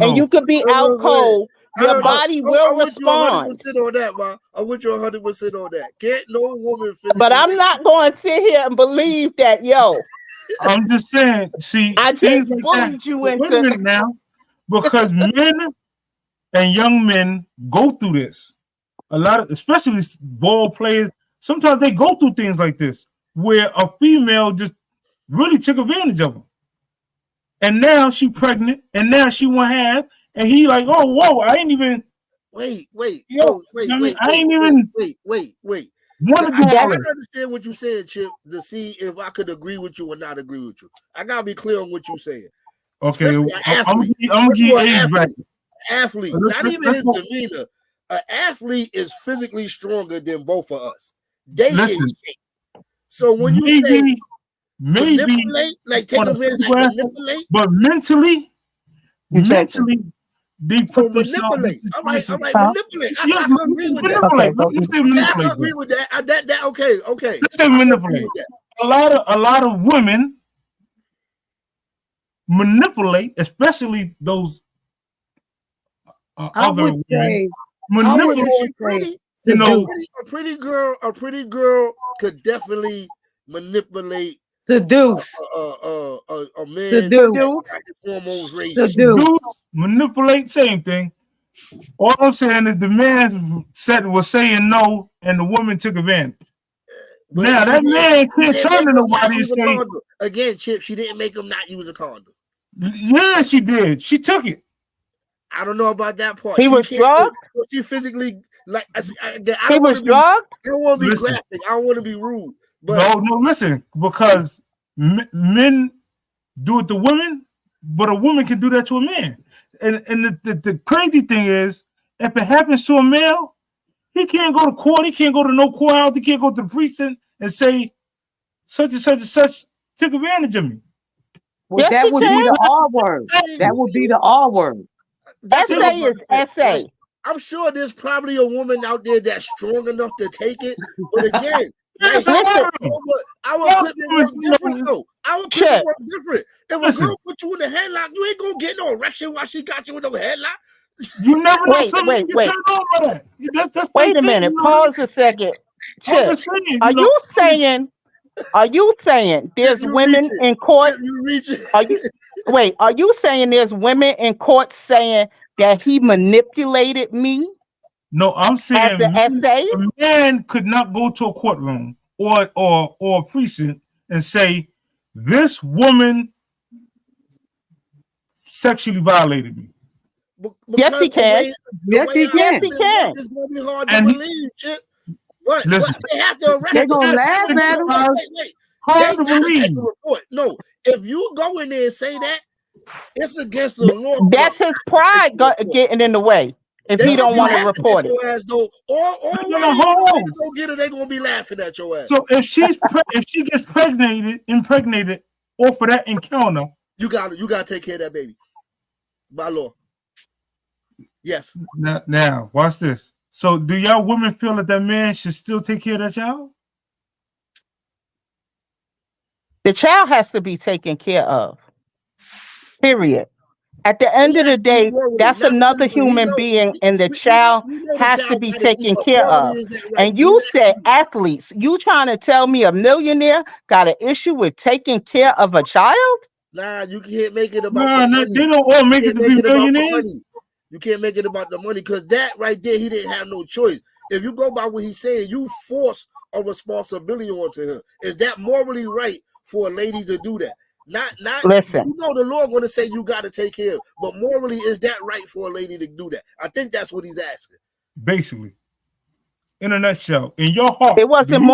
and you could be out cold. Your body will respond. On that, Ma. I want you 100% on that. Can't no woman physically. But I'm not going to sit here and believe that, I'm just saying. See, I just bullied you into it now, because men and young men go through this. A lot of, especially ball players, sometimes they go through things like this, where a female just really took advantage of them. And now she pregnant, and now she won't have, and he like, oh, whoa, I ain't even. Wait. I ain't even. Wait. Want to do I all this. understand what you said, Chip, to see if I could agree with you or not agree with you. I gotta be clear on what you're saying. Okay, I'm gonna give you age bracket. Athlete, not even his demeanor. An athlete is physically stronger than both of us. they Listen, get shit. So when you say maybe manipulate, like take for the advantage, physical like aspect, manipulate, but mentally, they so put themselves in manipulate. this All right, situation. manipulate. Yeah, I can agree with that. manipulate. Let's say manipulate. I agree with that. Okay. Let's say I can agree manipulate. with that. A lot of women manipulate, especially those other women. Manipulate. If she pretty, You know, a pretty girl could definitely manipulate, seduce, a man. Seduce. Hormones raised. Seduce, manipulate, same thing. All I'm saying is the man was saying no, and the woman took advantage. But now that man can't turn to nobody and say, again, Chip, she didn't make him not use a condom. Yeah, she did. She took it. I don't know about that part. He was drugged? She physically, like, I He don't was want to be, drugged? I don't want to be Listen. graphic. I don't want to be rude. But No, listen, because men do it to women, but a woman can do that to a man. And the crazy thing is, if it happens to a male, he can't go to court. He can't go to no courthouse. He can't go to the precinct and say such and such and such took advantage of me. Well, that would be the R word. That would be the R word. Essay is essay. I'm sure there's probably a woman out there that's strong enough to take it. But again, Listen. our equipment work different though. Our equipment work different. If a girl put you in the headlock, you ain't gonna get no erection while she got you in the headlock. You never know Wait, somebody wait. get turned on by that. That's Wait a minute. Pause a second. I'm Chip, just saying, are you saying there's women in court? Are you saying there's women in court saying that he manipulated me? No, I'm saying a man could not go to a courtroom or a precinct and say this woman sexually violated me. Yes, he can. Yes, he can. It's gonna be hard to believe, Chip. But they have to arrest. They're gonna laugh at him. Wait. Hard to They gotta believe. take a report. No, if you go in there and say that, it's against the law. That's his pride getting in the way. If he don't want to report it. Or go get her, they gonna be laughing at your ass. So if she gets impregnated off of that encounter, you gotta take care of that baby by law. Yes. Now watch this. So do y'all women feel that man should still take care of that child? The child has to be taken care of. Period. At the end of the day, that's another human being, and the child has to be taken care of. And you said athletes. You trying to tell me a millionaire got an issue with taking care of a child? Nah, you can't make it about the money. They don't all make it to be millionaires. You can't make it about the money because that right there, he didn't have no choice. If you go by what he's saying, you force a responsibility onto him. Is that morally right for a lady to do that? Not listen. You know the law going to say you got to take care of, but morally, is that right for a lady to do that? I think that's what he's asking. Basically, in a nutshell, in your heart, it wasn't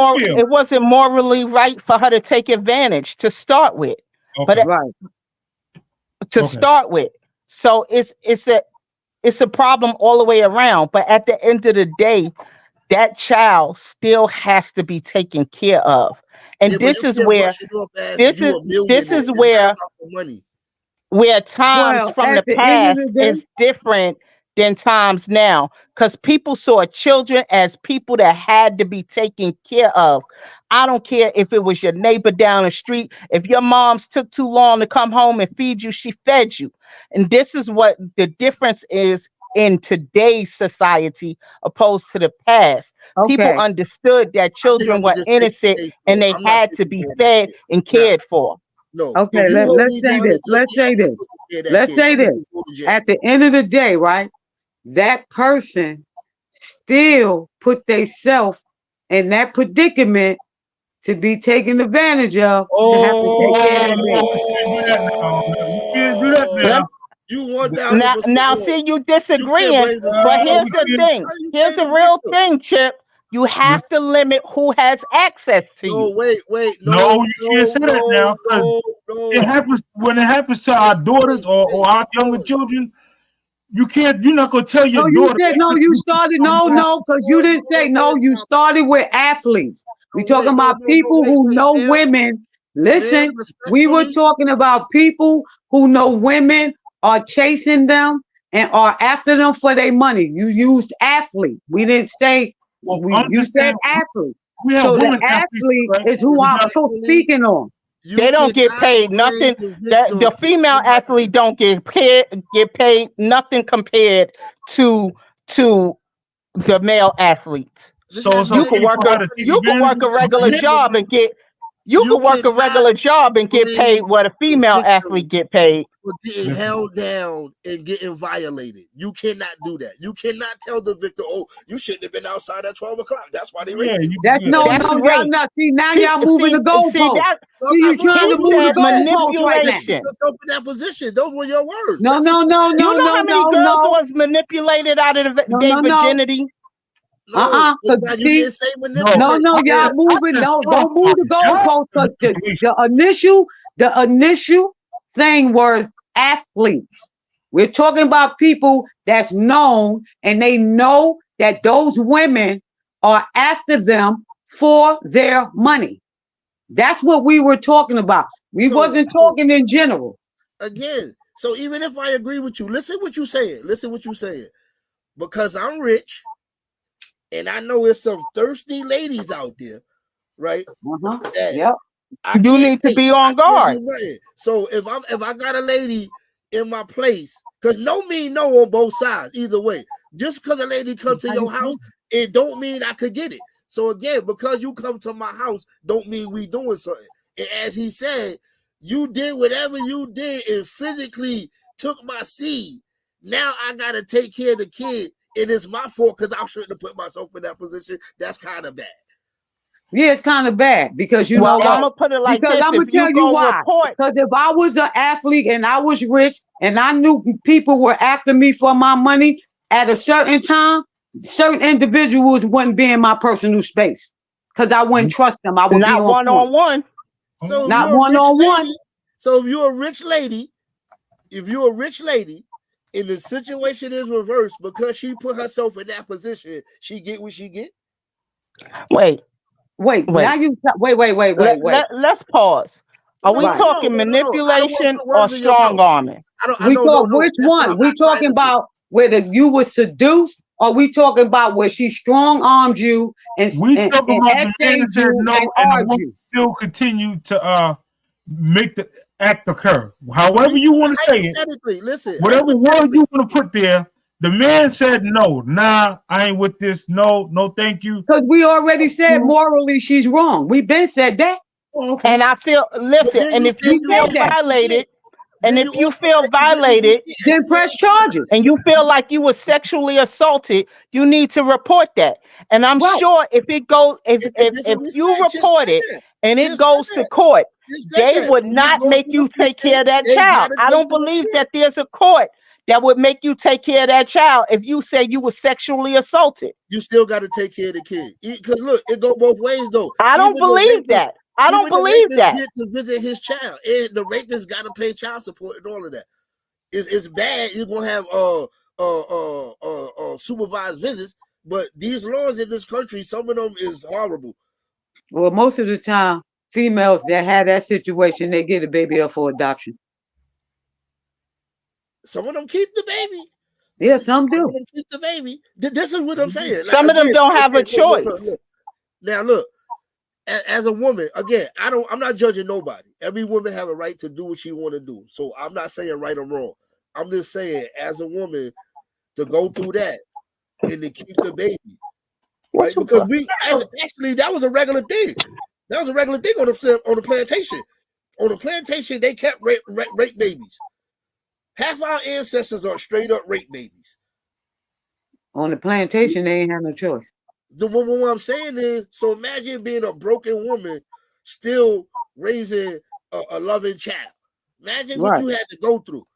morally right for her to take advantage to start with. Okay. But start with, so it's a problem all the way around. But at the end of the day, that child still has to be taken care of. And this is where times from the past is different than times now, because people saw children as people that had to be taken care of. I don't care if it was your neighbor down the street. If your mom's took too long to come home and feed you, she fed you. And this is what the difference is in today's society opposed to the past. People understood that children were innocent and they had to be fed and cared for. No. Okay, let's say this. Let's say this. At the end of the day, right? That person still put themselves in that predicament to be taken advantage of. To have to take care of You can't do that now. You want now see, you disagreeing, but here's the thing. Here's a real thing, Chip. You have to limit who has access to you. Wait. No, you can't say that now. It happens when it happens to our daughters or our younger children. You can't. You're not gonna tell your No, you daughter. said no. You started no, because you didn't say no. You started with athletes. We talking about people who know women. Listen, we were talking about people who know women are chasing them and are after them for their money. You used athlete. We didn't say. You said athlete. So the athlete is who I'm speaking on. They don't get paid nothing. The female athlete don't get paid nothing compared to the male athletes. So you can work a regular job and get paid what a female athlete get paid. For getting held down and getting violated. You cannot do that. You cannot tell the victim, "Oh, you shouldn't have been outside at 12 o'clock. That's why they raped you." That's y'all not. See, now y'all moving the goalpost. See, you trying to move the goalpost right now. In that position, those were your words. No. You know how many girls was manipulated out of their virginity? No, y'all moving. No, don't move the goalpost. The initial thing was athletes. We're talking about people that's known, and they know that those women are after them for their money. That's what we were talking about. We wasn't talking in general. Again, so even if I agree with you, listen what you saying. Because I'm rich. And I know there's some thirsty ladies out there, right? Yep. You need to be on guard. So if I got a lady in my place, because no mean no on both sides, either way. Just because a lady comes to your house, it don't mean I could get it. So again, because you come to my house, don't mean we doing something. And as he said, you did whatever you did and physically took my seed. Now I gotta take care of the kid. It is my fault because I shouldn't have put myself in that position. That's kind of bad. Yeah, it's kind of bad because you know what? I'm gonna put it like because this: I'm gonna tell you why. Because if I was an athlete and I was rich and I knew people were after me for my money at a certain time, certain individuals wouldn't be in my personal space because I wouldn't trust them. I would not be one on one. So not one on one. So if you're a rich lady, and the situation is reversed because she put herself in that position, she get what she get. Wait. Now you wait. Let's pause. Are we talking manipulation or strong arming? We talk which one? We talking about whether you were seduced, or we talking about where she strong armed you and we talking about the man that said no and the woman still continue to make the act occur. However you want to say it, listen, whatever word you want to put there, the man said no. Nah, I ain't with this. No, thank you. Because we already said morally she's wrong. We've been said that. Okay. And I feel and if you feel violated, then press charges. And you feel like you were sexually assaulted, you need to report that. And I'm sure if it goes, if you report it and it goes to court, they would not make you take care of that child. I don't believe that there's a court that would make you take care of that child if you say you were sexually assaulted. You still got to take care of the kid. Because look, it go both ways though. I don't believe that. I don't believe that. Get to visit his child, and the rapist got to pay child support and all of that. It's bad. You're gonna have supervised visits, but these laws in this country, some of them is horrible. Well, most of the time, females that have that situation, they get a baby up for adoption. Some of them keep the baby. Yeah, some do. Some of them keep the baby. This is what I'm saying. Some of them don't have a choice. Now look. As a woman, again, I'm not judging nobody. Every woman have a right to do what she want to do. So I'm not saying right or wrong. I'm just saying, as a woman, to go through that and to keep the baby, right? Because actually that was a regular thing. That was a regular thing on the plantation. On the plantation, they kept rape babies. Half our ancestors are straight up rape babies. On the plantation, they ain't have no choice. What I'm saying is, so imagine being a broken woman still raising a loving child. Imagine what you had to go through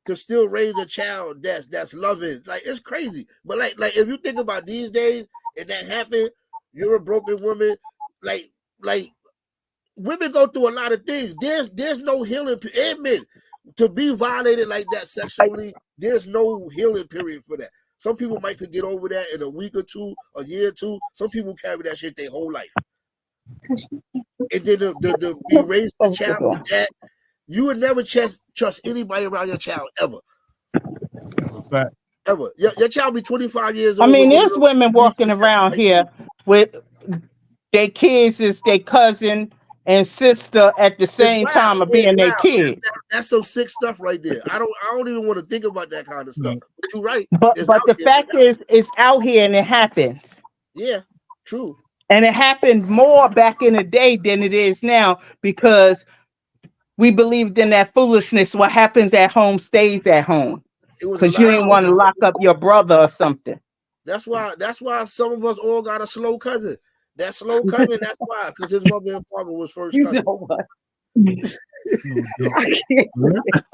to still raise a child that's loving. Like, it's crazy. But like if you think about these days and that happened, you're a broken woman. Like women go through a lot of things. There's no healing. Admit, to be violated like that sexually, There's no healing period for that. Some people might could get over that in a week or two, a year or two. Some people carry that shit their whole life. And then be raising the child with that. You would never trust anybody around your child ever. Ever. Your child be 25 years old. I mean, there's women walking around here with their kids is their cousin and sister at the same time of being their kids. That's some sick stuff right there. I don't even want to think about that kind of stuff. But you're right. But the fact is, it's out here and it happens. Yeah, true. And it happened more back in the day than it is now because we believed in that foolishness. What happens at home stays at home. Because you didn't want to lock up your brother or something. That's why some of us all got a slow cousin. That slow cousin, that's why, because his mother and father was first cousin. You know what?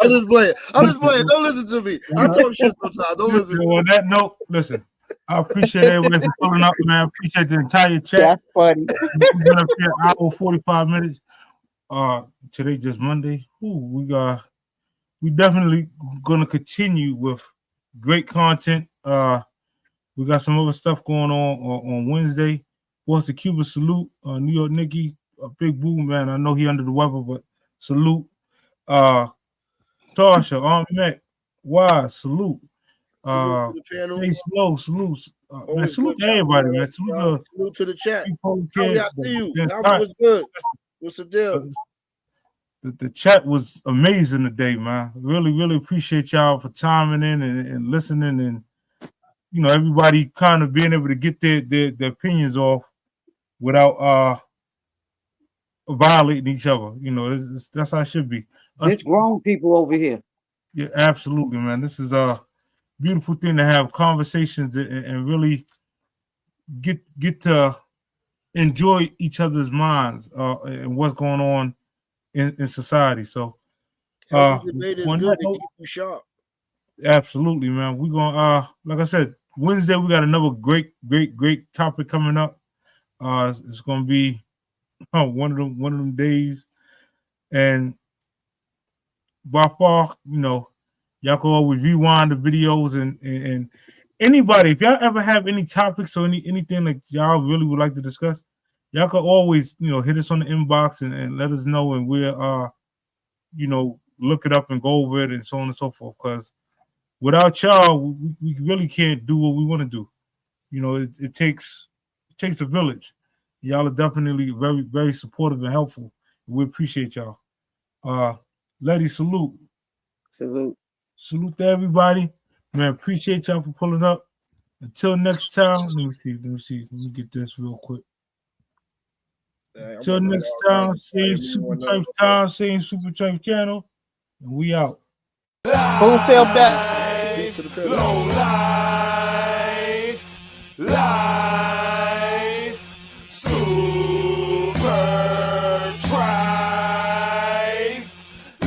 I'm just playing. Don't listen to me. I talk shit sometimes. Don't listen. On that note, listen. I appreciate everybody for pulling up, man. I appreciate the entire chat. That's funny. We've been up here an hour 45 minutes. Today just Monday. We definitely gonna continue with great content. We got some other stuff going on Wednesday. What's the Cuba salute? New York Nicky, a big boom, man. I know he under the weather, but salute. Tasha, Mac, Wise, salute. Stay slow, salute. Man, salute to everybody, man. Salute to the chat. I see you. What's good? What's the deal? The chat was amazing today, man. Really, really appreciate y'all for chiming in and listening, and everybody kind of being able to get their opinions off without violating each other. That's how it should be. There's grown people over here. Yeah, absolutely, man. This is a beautiful thing to have conversations and really get to enjoy each other's minds and what's going on in society. So debate is good to keep you sharp. Absolutely, man. We're gonna like I said, Wednesday we got another great topic coming up. It's gonna be one of them days, and by far, y'all can always rewind the videos and anybody, if y'all ever have any topics or anything like y'all really would like to discuss, y'all can always hit us on the inbox and let us know, and we'll look it up and go over it and so on and so forth. Because without y'all, we really can't do what we want to do. It takes a village. Y'all are definitely very, very supportive and helpful. We appreciate y'all. Lady, salute. Salute to everybody. Man, appreciate y'all for pulling up. Until next time, let me see. Let me get this real quick. Until next time, same Super Trife time, same Super Trife channel, and we out. Who felt that?